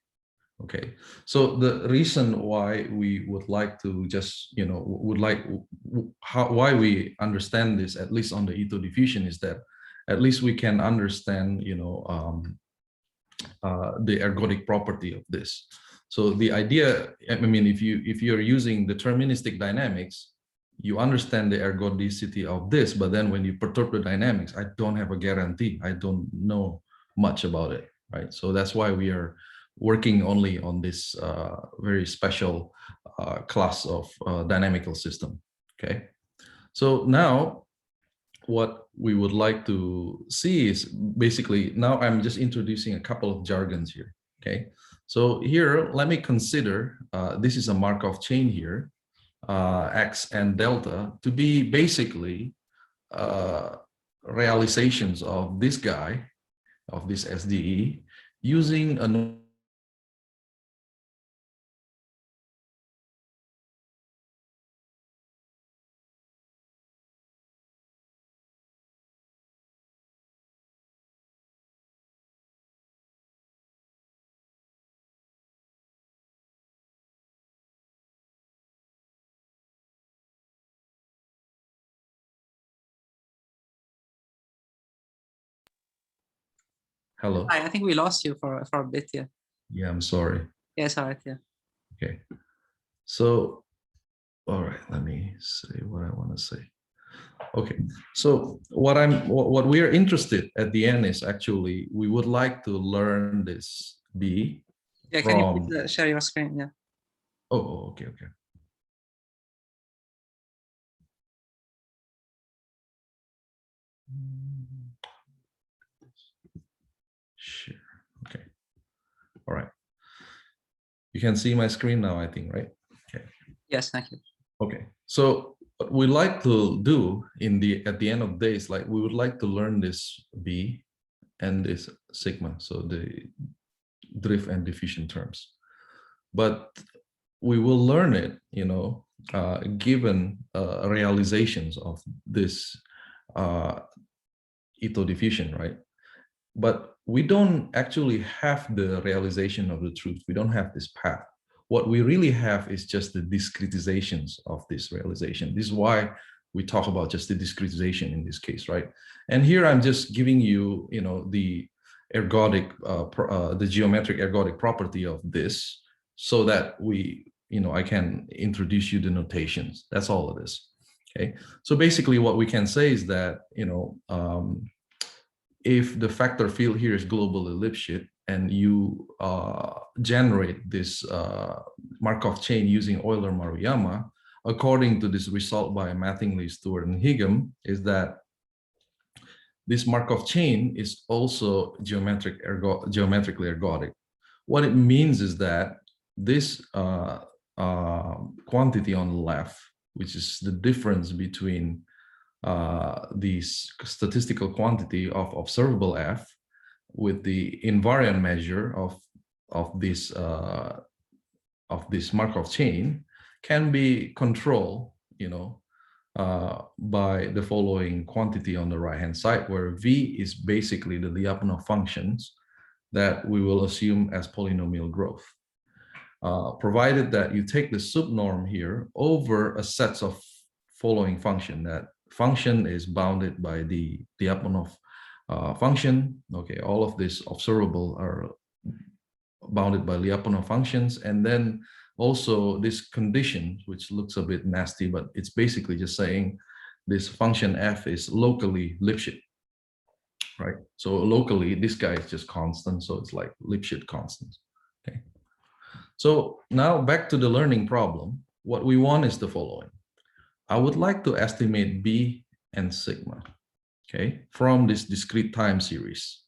Okay, so the reason why we would like to just, why we understand this, at least on the Ito diffusion, is that at least we can understand, the ergodic property of this. So the idea, I mean, if you're using deterministic dynamics, you understand the ergodicity of this, but then when you perturb the dynamics, I don't have a guarantee. I don't know much about it, right? So that's why we are working only on this very special class of dynamical system, okay? So now what we would like to see is basically, now I'm just introducing a couple of jargons here, okay? So here, let me consider, this is a Markov chain here, X and delta, to be basically realizations of this guy, of this SDE, using a Hello. I think we lost you for a bit. Yeah. Yeah, I'm sorry. Yes, all right. Yeah. Okay. So, all right, let me say what I want to say. Okay. So what we are interested at the end is actually, we would like to learn this B. Yeah. Can you please share your screen? Yeah. Oh, okay. Okay. Sure. Okay. All right. You can see my screen now, I think, right? Okay. Yes, thank you. Okay. So what we like to do at the end of days, like we would like to learn this B and this sigma, so the drift and diffusion terms. But we will learn it, given realizations of this Ito diffusion, right? But we don't actually have the realization of the truth. We don't have this path. What we really have is just the discretizations of this realization. This is why we talk about just the discretization in this case, right? And here I'm just giving you, the ergodic, the geometric ergodic property of this, so that I can introduce you the notations. That's all it is. Okay. So basically, what we can say is that, if the vector field here is globally Lipschitz, and you generate this Markov chain using Euler-Maruyama, according to this result by Mattingly, Stewart, and Higham, is that this Markov chain is also geometrically ergodic. What it means is that this quantity on the left, which is the difference between the statistical quantity of observable f with the invariant measure of this Markov chain, can be controlled, by the following quantity on the right hand side, where v is basically the Lyapunov functions that we will assume as polynomial growth, provided that you take the subnorm here over a set of following function. That function is bounded by the Lyapunov function. Okay, all of this observable are bounded by Lyapunov functions, and then also this condition, which looks a bit nasty, but it's basically just saying this function f is locally Lipschitz, right? So locally, this guy is just constant, so it's like Lipschitz constant. Okay. So now back to the learning problem. What we want is the following. I would like to estimate B and sigma, okay, from this discrete time series,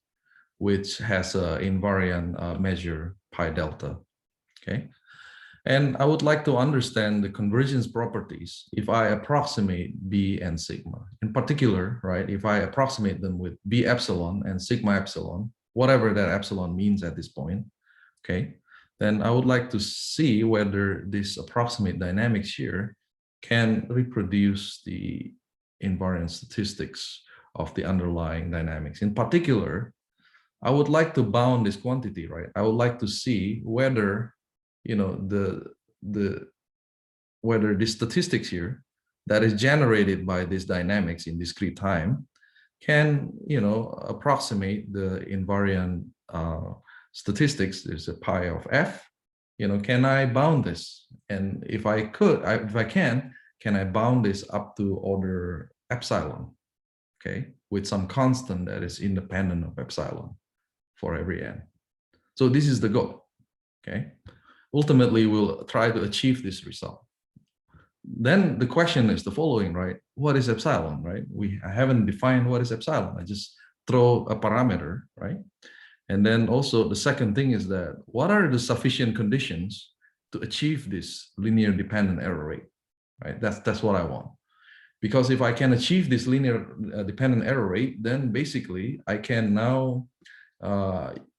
which has an invariant measure pi delta, okay? And I would like to understand the convergence properties if I approximate B and sigma. In particular, right, if I approximate them with B epsilon and sigma epsilon, whatever that epsilon means at this point, okay, then I would like to see whether this approximate dynamics here can reproduce the invariant statistics of the underlying dynamics. In particular, I would like to bound this quantity, right? I would like to see whether, you know, whether the statistics here that is generated by this dynamics in discrete time can, you know, approximate the invariant statistics. There's a pi of f. You know, can I bound this? And if I could, if I can I bound this up to order epsilon, okay, with some constant that is independent of epsilon for every n. So this is the goal, okay? Ultimately, we'll try to achieve this result. Then the question is the following, right? What is epsilon, right? I haven't defined what is epsilon. I just throw a parameter, right? And then also the second thing is that what are the sufficient conditions to achieve this linear dependent error rate, right? That's what I want. Because if I can achieve this linear dependent error rate, then basically I can now,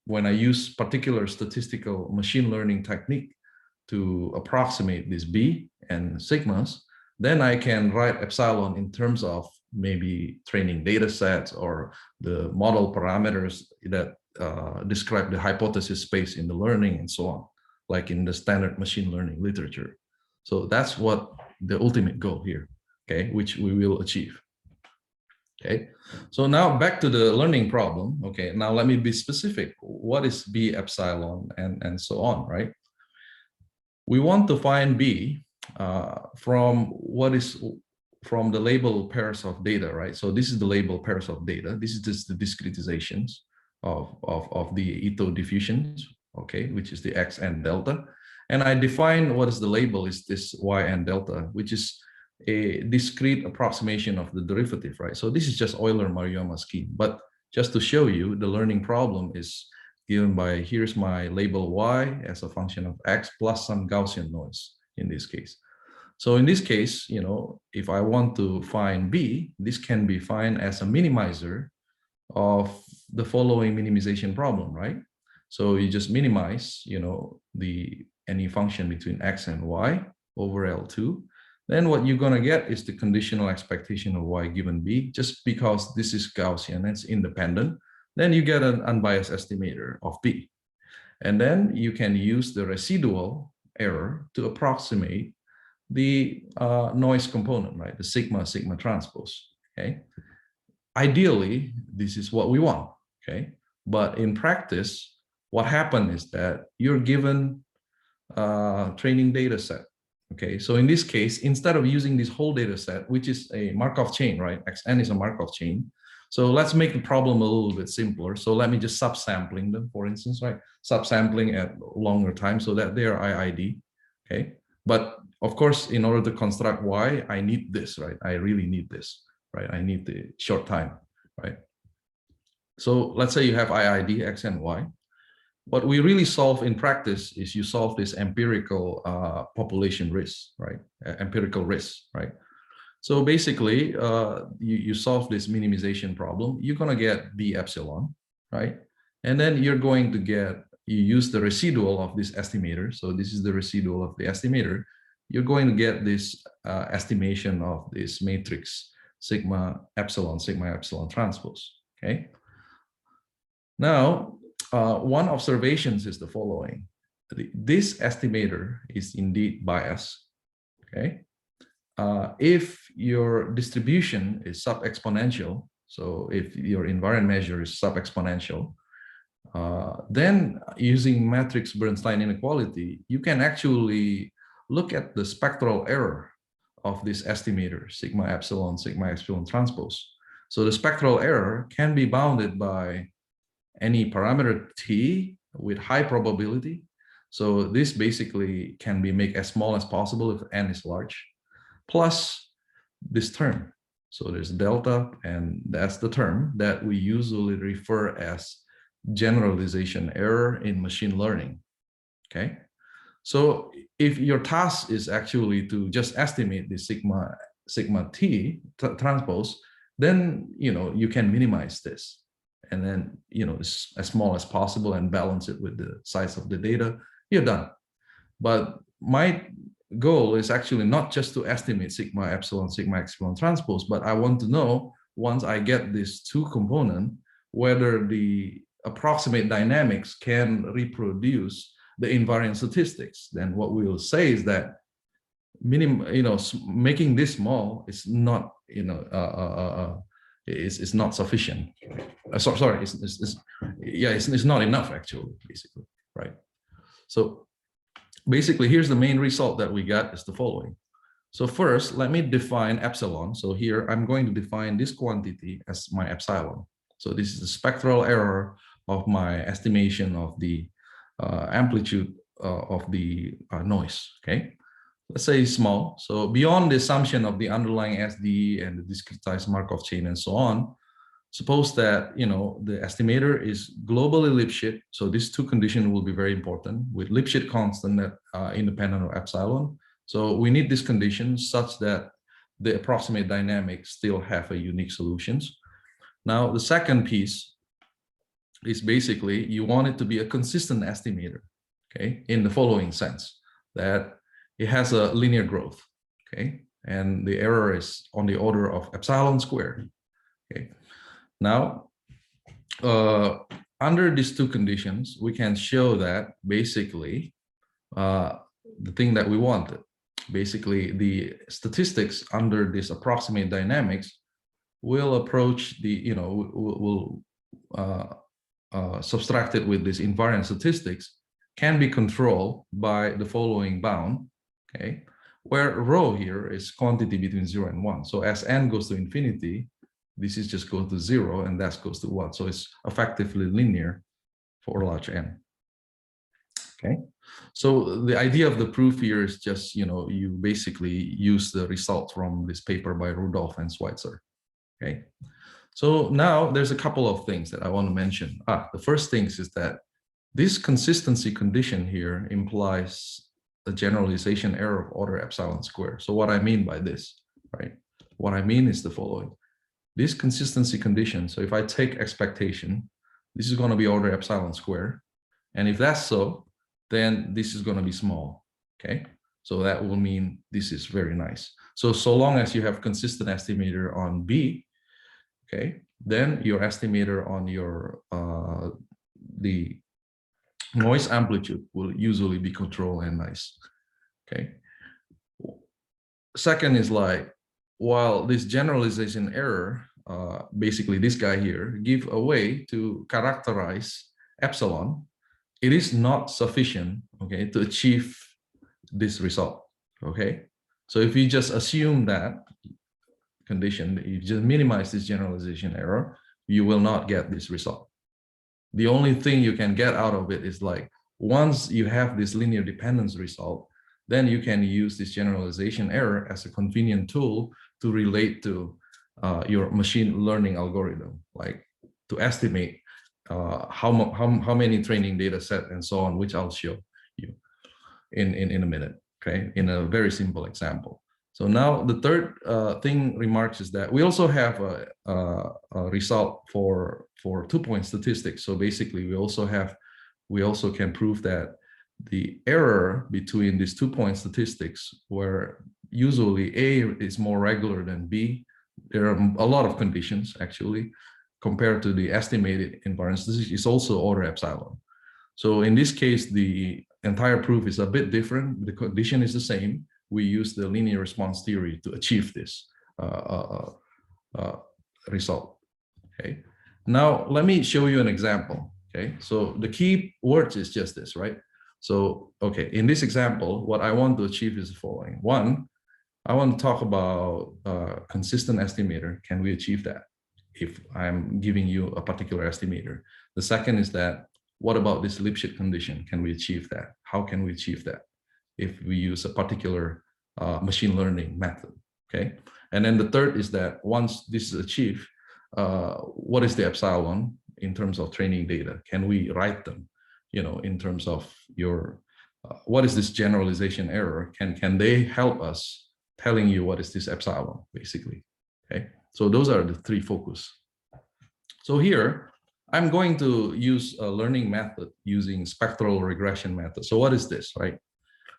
when I use particular statistical machine learning technique to approximate this B and sigmas, then I can write epsilon in terms of maybe training data sets or the model parameters that describe the hypothesis space in the learning and so on, like in the standard machine learning literature. So that's what the ultimate goal here, okay, which we will achieve. Okay, so now back to the learning problem. Okay, now let me be specific. What is B epsilon and so on, right? We want to find B from the label pairs of data, right? So this is the label pairs of data. This is just the discretizations of the Ito diffusions, okay, which is the X and delta. And I define what is the label is this Y and delta, which is a discrete approximation of the derivative, right? So this is just Euler-Maruyama scheme. But just to show you, the learning problem is given by, here's my label Y as a function of X plus some Gaussian noise in this case. So in this case, you know, if I want to find B, this can be defined as a minimizer of the following minimization problem, right? So you just minimize, you know, any function between X and Y over L2. Then what you're going to get is the conditional expectation of Y given B, just because this is Gaussian, it's independent. Then you get an unbiased estimator of B. And then you can use the residual error to approximate the noise component, right? The sigma transpose, okay? Ideally, this is what we want, okay? But in practice, what happened is that you're given a training data set. Okay, so in this case, instead of using this whole data set, which is a Markov chain, right? Xn is a Markov chain. So let's make the problem a little bit simpler. So let me just subsampling them, for instance, right? Subsampling at longer time so that they are IID, okay? But of course, in order to construct Y, I need this, right? I really need this, right? I need the short time, right? So let's say you have IID, X and Y. What we really solve in practice is you solve this empirical population risk, right? Empirical risk, right? So basically, you solve this minimization problem. You're going to get B epsilon, right? And then you're going to get, you use the residual of this estimator. So this is the residual of the estimator. You're going to get this estimation of this matrix sigma epsilon transpose, okay? Now, one observation is the following. This estimator is indeed biased, okay? If your distribution is sub-exponential, so if your invariant measure is sub-exponential, then using matrix Bernstein inequality, you can actually look at the spectral error of this estimator, sigma epsilon transpose. So the spectral error can be bounded by any parameter t with high probability. So this basically can be made as small as possible if n is large, plus this term. So there's delta, and that's the term that we usually refer as generalization error in machine learning, okay? So if your task is actually to just estimate the sigma t transpose, then you can minimize this, and then it's as small as possible and balance it with the size of the data. You're done. But my goal is actually not just to estimate sigma epsilon transpose, but I want to know, once I get this two component, whether the approximate dynamics can reproduce the invariant statistics. Then what we will say is that making this small is not is not sufficient. Sorry, it's not enough actually, basically, right? So basically, here's the main result that we got is the following. So first, let me define epsilon. So here I'm going to define this quantity as my epsilon. So this is the spectral error of my estimation of the amplitude of the noise. Okay, let's say small. So beyond the assumption of the underlying SD and the discretized Markov chain and so on, suppose that the estimator is globally Lipschitz. So these two conditions will be very important, with Lipschitz constant that independent of epsilon. So we need these conditions such that the approximate dynamics still have a unique solutions. Now the second piece is basically you want it to be a consistent estimator, okay, in the following sense, that it has a linear growth, okay, and the error is on the order of epsilon squared, okay. Now, under these two conditions, we can show that basically the thing that we wanted, basically the statistics under this approximate dynamics will approach the, will subtracted with this invariant statistics can be controlled by the following bound, okay, where rho here is quantity between 0 and 1. So as n goes to infinity, this is just go to 0 and that goes to 1. So it's effectively linear for large n. Okay, so the idea of the proof here is just, you basically use the result from this paper by Rudolph and Schweitzer. Okay, so now there's a couple of things that I want to mention. The first thing is that this consistency condition here implies a generalization error of order epsilon squared. So what I mean by this, right? What I mean is the following. This consistency condition, so if I take expectation, this is going to be order epsilon squared. And if that's so, then this is going to be small, okay? So that will mean this is very nice. So long as you have consistent estimator on B, okay, then your estimator on your, the noise amplitude will usually be controlled and nice, okay? Second is like, while this generalization error, basically this guy here, give a way to characterize epsilon, it is not sufficient, okay, to achieve this result, okay? So if you just assume that condition, you just minimize this generalization error, you will not get this result. The only thing you can get out of it is like, once you have this linear dependence result, then you can use this generalization error as a convenient tool to relate to your machine learning algorithm, like to estimate how many training data set and so on, which I'll show you in a minute, okay, in a very simple example. So now the third thing remarks is that we also have a result for 2-point statistics. So basically we also can prove that the error between these 2-point statistics, where usually A is more regular than B, there are a lot of conditions actually compared to the estimated invariant statistics, is also order epsilon. So in this case, the entire proof is a bit different. The condition is the same. We use the linear response theory to achieve this result. Okay. Now let me show you an example. Okay. So the key words is just this, right? So okay, in this example, what I want to achieve is the following. One, I want to talk about consistent estimator. Can we achieve that if I'm giving you a particular estimator? The second is that, what about this Lipschitz condition? Can we achieve that? How can we achieve that if we use a particular machine learning method? Okay. And then the third is that once this is achieved, what is the epsilon in terms of training data? Can we write them, in terms of your what is this generalization error? Can they help us telling you what is this epsilon, basically? Okay, so those are the three focus. So here, I'm going to use a learning method using spectral regression method. So what is this, right?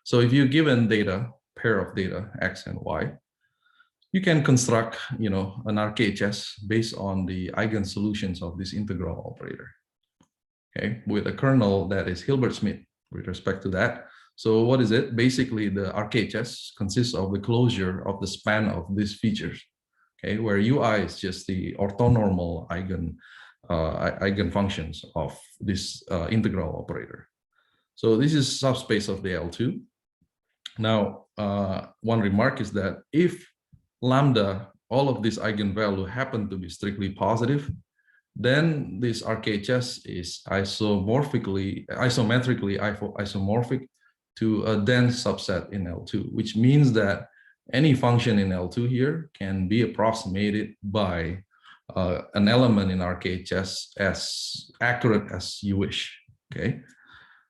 So if you're given data, pair of data, X and Y, you can construct, an RKHS based on the eigensolutions of this integral operator, okay, with a kernel that is Hilbert-Smith with respect to that. So what is it? Basically, the RKHS consists of the closure of the span of these features, okay, where UI is just the orthonormal eigenfunctions of this integral operator. So this is subspace of the L2. Now, one remark is that if lambda, all of these eigenvalue happen to be strictly positive, then this RKHS is isometrically isomorphic to a dense subset in L2, which means that any function in L2 here can be approximated by an element in RKHS as accurate as you wish, okay?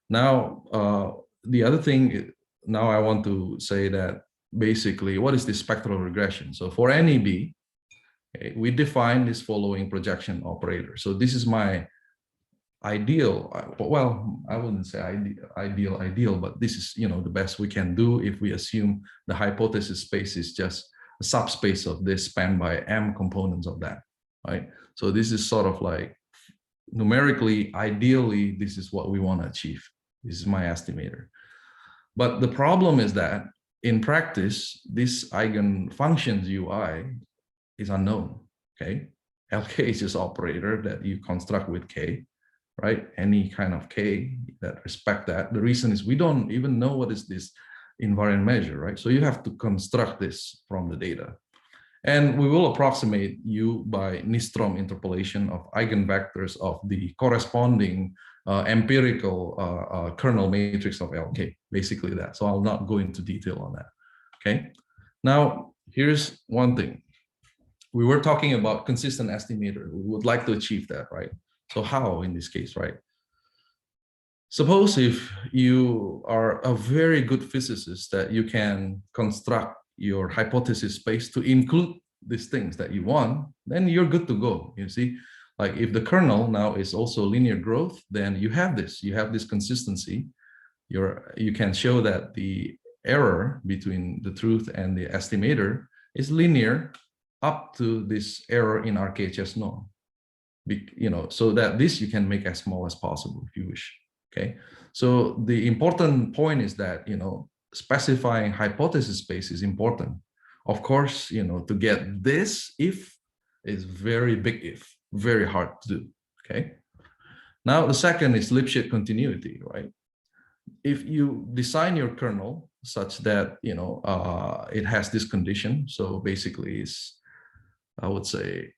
Now, the other thing, now I want to say that basically, what is this spectral regression? So for any B, okay, we define this following projection operator. So this is my ideal, well, I wouldn't say ideal, but this is, the best we can do if we assume the hypothesis space is just a subspace of this spanned by M components of that, right? So this is sort of like numerically, ideally, this is what we want to achieve. This is my estimator. But the problem is that in practice, this eigenfunctions UI is unknown, okay? LK is just operator that you construct with K, right? Any kind of K that respect that. The reason is we don't even know what is this invariant measure, right? So you have to construct this from the data. And we will approximate U by Nystrom interpolation of eigenvectors of the corresponding empirical kernel matrix of LK, basically that. So I'll not go into detail on that, okay? Now, here's one thing. We were talking about consistent estimator. We would like to achieve that, right? So how in this case, right? Suppose if you are a very good physicist that you can construct your hypothesis space to include these things that you want, then you're good to go, you see? Like if the kernel now is also linear growth, then you have this consistency. You can show that the error between the truth and the estimator is linear up to this error in RKHS norm. So that this you can make as small as possible if you wish, okay? So the important point is that, specifying hypothesis space is important. Of course, to get this if is very big if, very hard to do, okay? Now, the second is Lipschitz continuity, right? If you design your kernel such that, it has this condition, so basically I would say,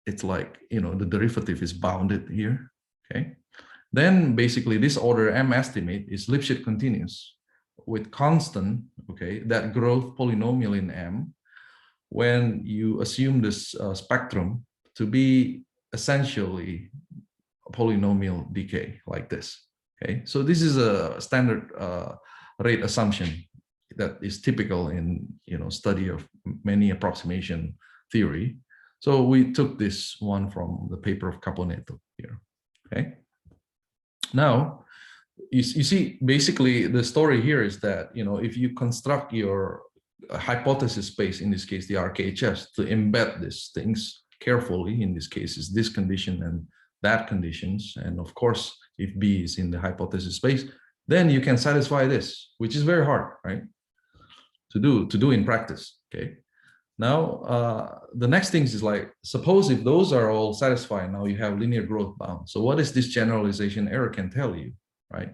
it's like, the derivative is bounded here, okay? Then basically this order M estimate is Lipschitz continuous with constant, okay, that growth polynomial in M when you assume this spectrum to be essentially a polynomial decay like this, okay? So this is a standard rate assumption that is typical in, study of many approximation theory. So we took this one from the paper of Caponetto here, okay? Now, you see, basically the story here is that, if you construct your hypothesis space, in this case, the RKHS, to embed these things carefully, in this case is this condition and that conditions, and of course, if B is in the hypothesis space, then you can satisfy this, which is very hard, right? To do in practice, okay? Now, the next things is like, suppose if those are all satisfied, now you have linear growth bound. So what is this generalization error can tell you, right?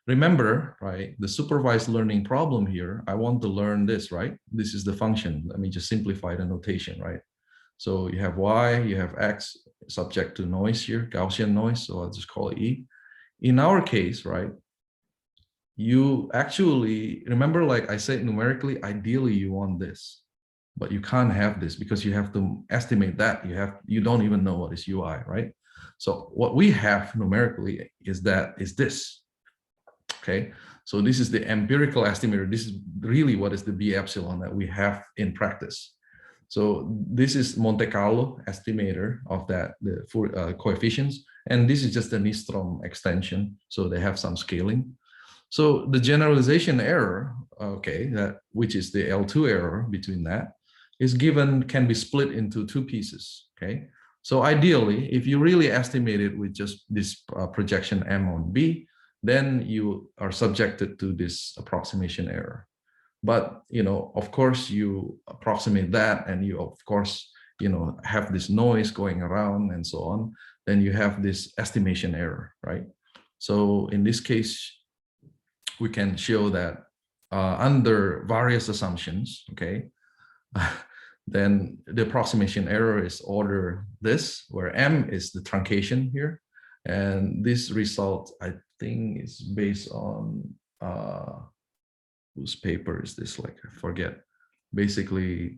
Remember, right, the supervised learning problem here, I want to learn this, right? This is the function. Let me just simplify the notation, right? So you have Y, you have X subject to noise here, Gaussian noise, so I'll just call it E. In our case, right, you actually, remember, like I said, numerically, ideally you want this. But you can't have this because you have to estimate that. You don't even know what is UI, right? So what we have numerically is this, Okay, so this is the empirical estimator. This is really what is the B epsilon that we have in practice. So this is Monte Carlo estimator of that, the coefficients, and this is just a Nystrom extension. So they have some scaling. So the generalization error, okay, that which is the L2 error between that, is given, can be split into two pieces. Okay, so ideally, if you really estimate it with just this projection M on B, then you are subjected to this approximation error. But, you know, of course, you approximate that, and you, of course, you know, have this noise going around and so on, then you have this estimation error, right? So in this case, we can show that under various assumptions, okay, then the approximation error is order this, where M is the truncation here. And this result, I think, is based on, whose paper is this? Like, I forget. Basically,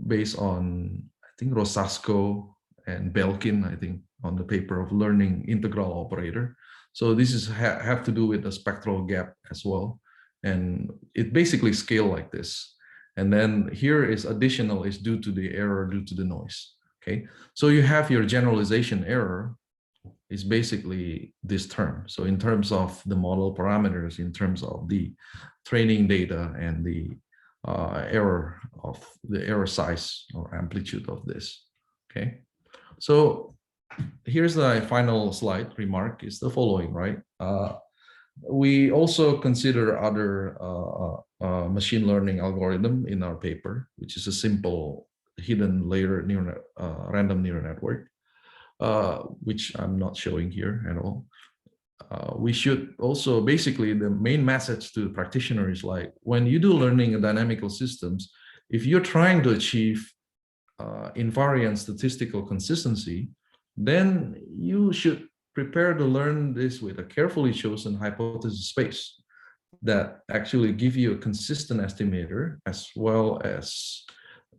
based on, I think, Rosasco and Belkin, I think, on the paper of learning integral operator. So this is have to do with the spectral gap as well. And it basically scale like this. And then here is additional is due to the error due to the noise. Okay, so you have your generalization error is basically this term. So in terms of the model parameters, in terms of the training data and the error of the error size or amplitude of this. Okay, so here's the final slide remark is the following, right? We also consider other machine learning algorithm in our paper, which is a simple hidden layer neural random neural network, which I'm not showing here at all. We should also, basically, the main message to the practitioner is like, when you do learning in dynamical systems, if you're trying to achieve invariant statistical consistency, then you should prepare to learn this with a carefully chosen hypothesis space that actually give you a consistent estimator as well as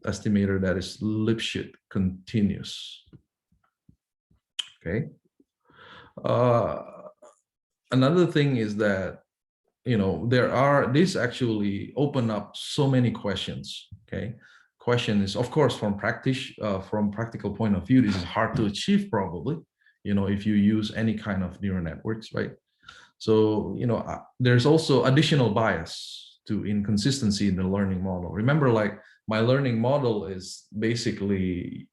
estimator that is Lipschitz continuous. Okay. Another thing is that, you know, this actually open up so many questions. Okay. Question is, of course, from practical point of view, this is hard to achieve probably, you know, if you use any kind of neural networks, right? So, you know, there's also additional bias to inconsistency in the learning model. Remember, like, my learning model is basically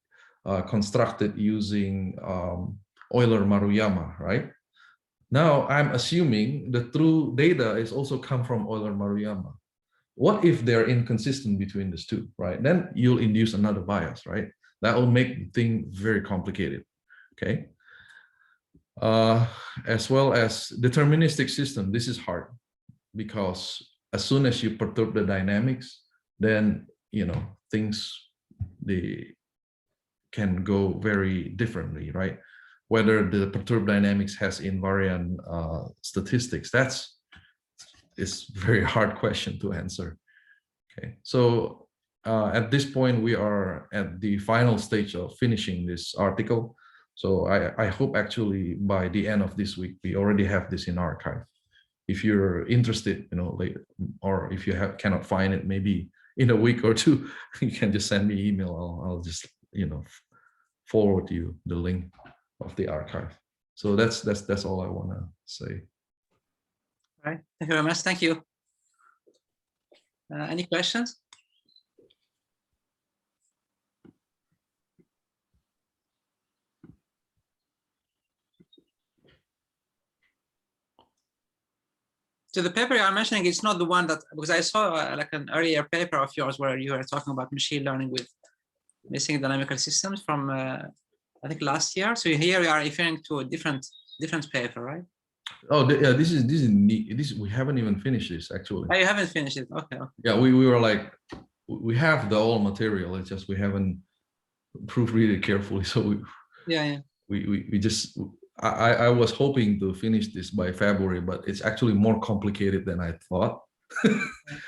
constructed using Euler-Maruyama, right? Now I'm assuming the true data is also come from Euler-Maruyama. What if they're inconsistent between these two, right? Then you'll induce another bias, right? That will make the thing very complicated, okay? As well as deterministic system, this is hard because as soon as you perturb the dynamics, then, you know, things, they can go very differently, right? Whether the perturbed dynamics has invariant statistics, is very hard question to answer. Okay, so at this point, we are at the final stage of finishing this article. So I hope actually by the end of this week, we already have this in archive. If you're interested, you know, later, or if you cannot find it, maybe in a week or two, you can just send me email. I'll just, you know, forward you the link of the archive. So that's all I want to say. All right. Thank you very much. Thank you. Any questions? So the paper you are mentioning is not the one that, because I saw like an earlier paper of yours where you were talking about machine learning with missing dynamical systems from I think last year. So here we are referring to a different paper, right? Oh, yeah. This we haven't even finished this actually. Oh, you haven't finished it. Okay. Yeah, we were like, we have the whole material. It's just we haven't proofread it carefully. So we just. I was hoping to finish this by February, but it's actually more complicated than I thought.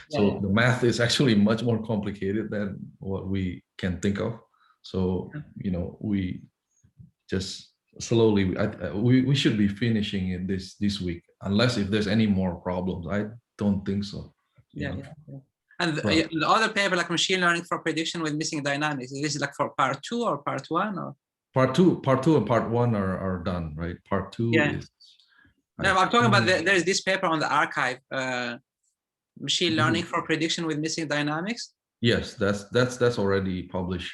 So the math is actually much more complicated than what we can think of. So, you know, we just slowly, we should be finishing it this week Unless if there's any more problems, I don't think so. Yeah. And the other paper, like machine learning for prediction with missing dynamics, is this like for part 2 or part 1 or? Part two and part 1 are done, right? Part 2 is. No, I'm talking about there's this paper on the archive, machine learning for prediction with missing dynamics. Yes, that's already published.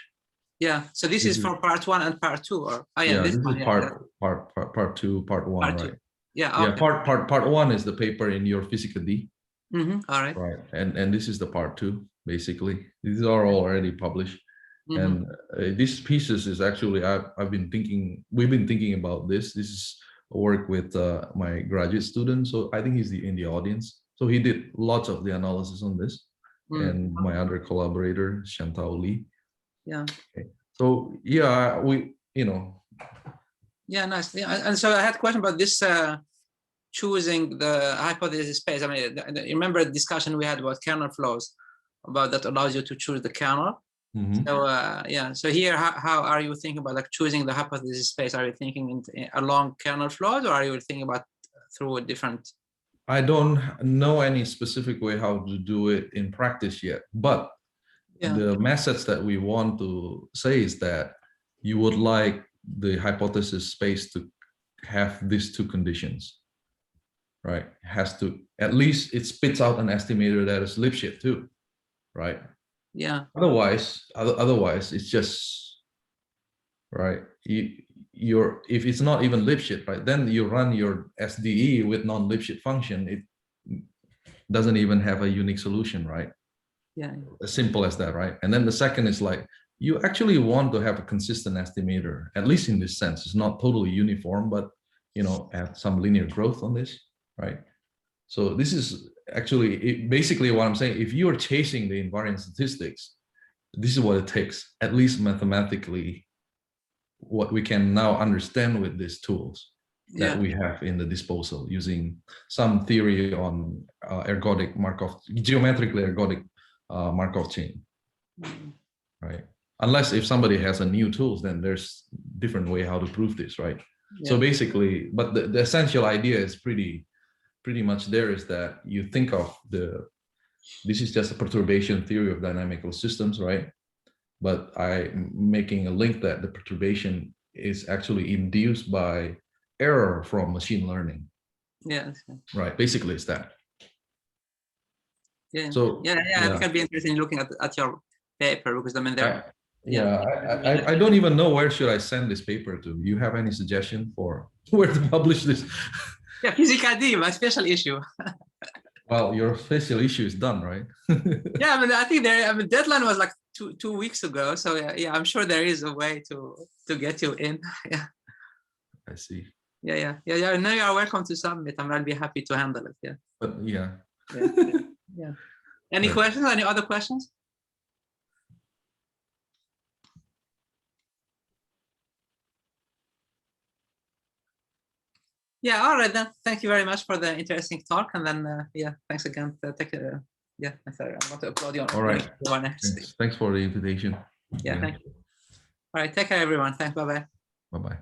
Yeah. So this is for part 1 and part 2, or this is part 2, part 1, right? Yeah. Okay. Yeah. Part 1 is the paper in your Physica D. All right. Right, and this is the part 2. Basically, these are already published, and these pieces is actually we've been thinking about this. This is work with my graduate student, so I think he's in the audience. So he did lots of the analysis on this, and my other collaborator Chantal Lee. Yeah. Okay. So yeah, Yeah, nice. Yeah, and so I had a question about this. Choosing the hypothesis space. I mean, remember the discussion we had about kernel flows, about that allows you to choose the kernel. So so here, how are you thinking about like choosing the hypothesis space? Are you thinking along kernel flows, or are you thinking about through a different? I don't know any specific way how to do it in practice yet, but the message that we want to say is that you would like the hypothesis space to have these 2 conditions. Right, has to, at least it spits out an estimator that is Lipschitz too, right? Yeah. Otherwise it's just, right, if it's not even Lipschitz, right, then you run your SDE with non-Lipschitz function, it doesn't even have a unique solution, right? Yeah. As simple as that, right? And then the second is like, you actually want to have a consistent estimator, at least in this sense. It's not totally uniform, but add some linear growth on this. Right. So this is actually basically what I'm saying. If you are chasing the invariant statistics, this is what it takes, at least mathematically, what we can now understand with these tools that we have in the disposal, using some theory on ergodic Markov, geometrically ergodic Markov chain. Right. Unless if somebody has a new tools, then there's different way how to prove this, right? So basically, but the essential idea is pretty much there, is that you think of this is just a perturbation theory of dynamical systems, right? But I'm making a link that the perturbation is actually induced by error from machine learning. Yeah. Right. Basically, it's that. Yeah. So I think I'd be interested in looking at your paper, because I mean there. I don't even know where should I send this paper to. You have any suggestion for where to publish this? Yeah, Physica D, my special issue. Well, your special issue is done, right? Yeah, I mean, I think deadline was like two weeks ago. So yeah, I'm sure there is a way to get you in. Yeah. I see. Yeah. Now you are welcome to submit, and I'll be happy to handle it. Yeah. But yeah. Any questions? Any other questions? Yeah, all right then. Thank you very much for the interesting talk, and then thanks again. Sorry, I want to applaud you. All right. Thanks for the invitation. Yeah, thank you. All right, take care, everyone. Thanks. Bye-bye. Bye-bye.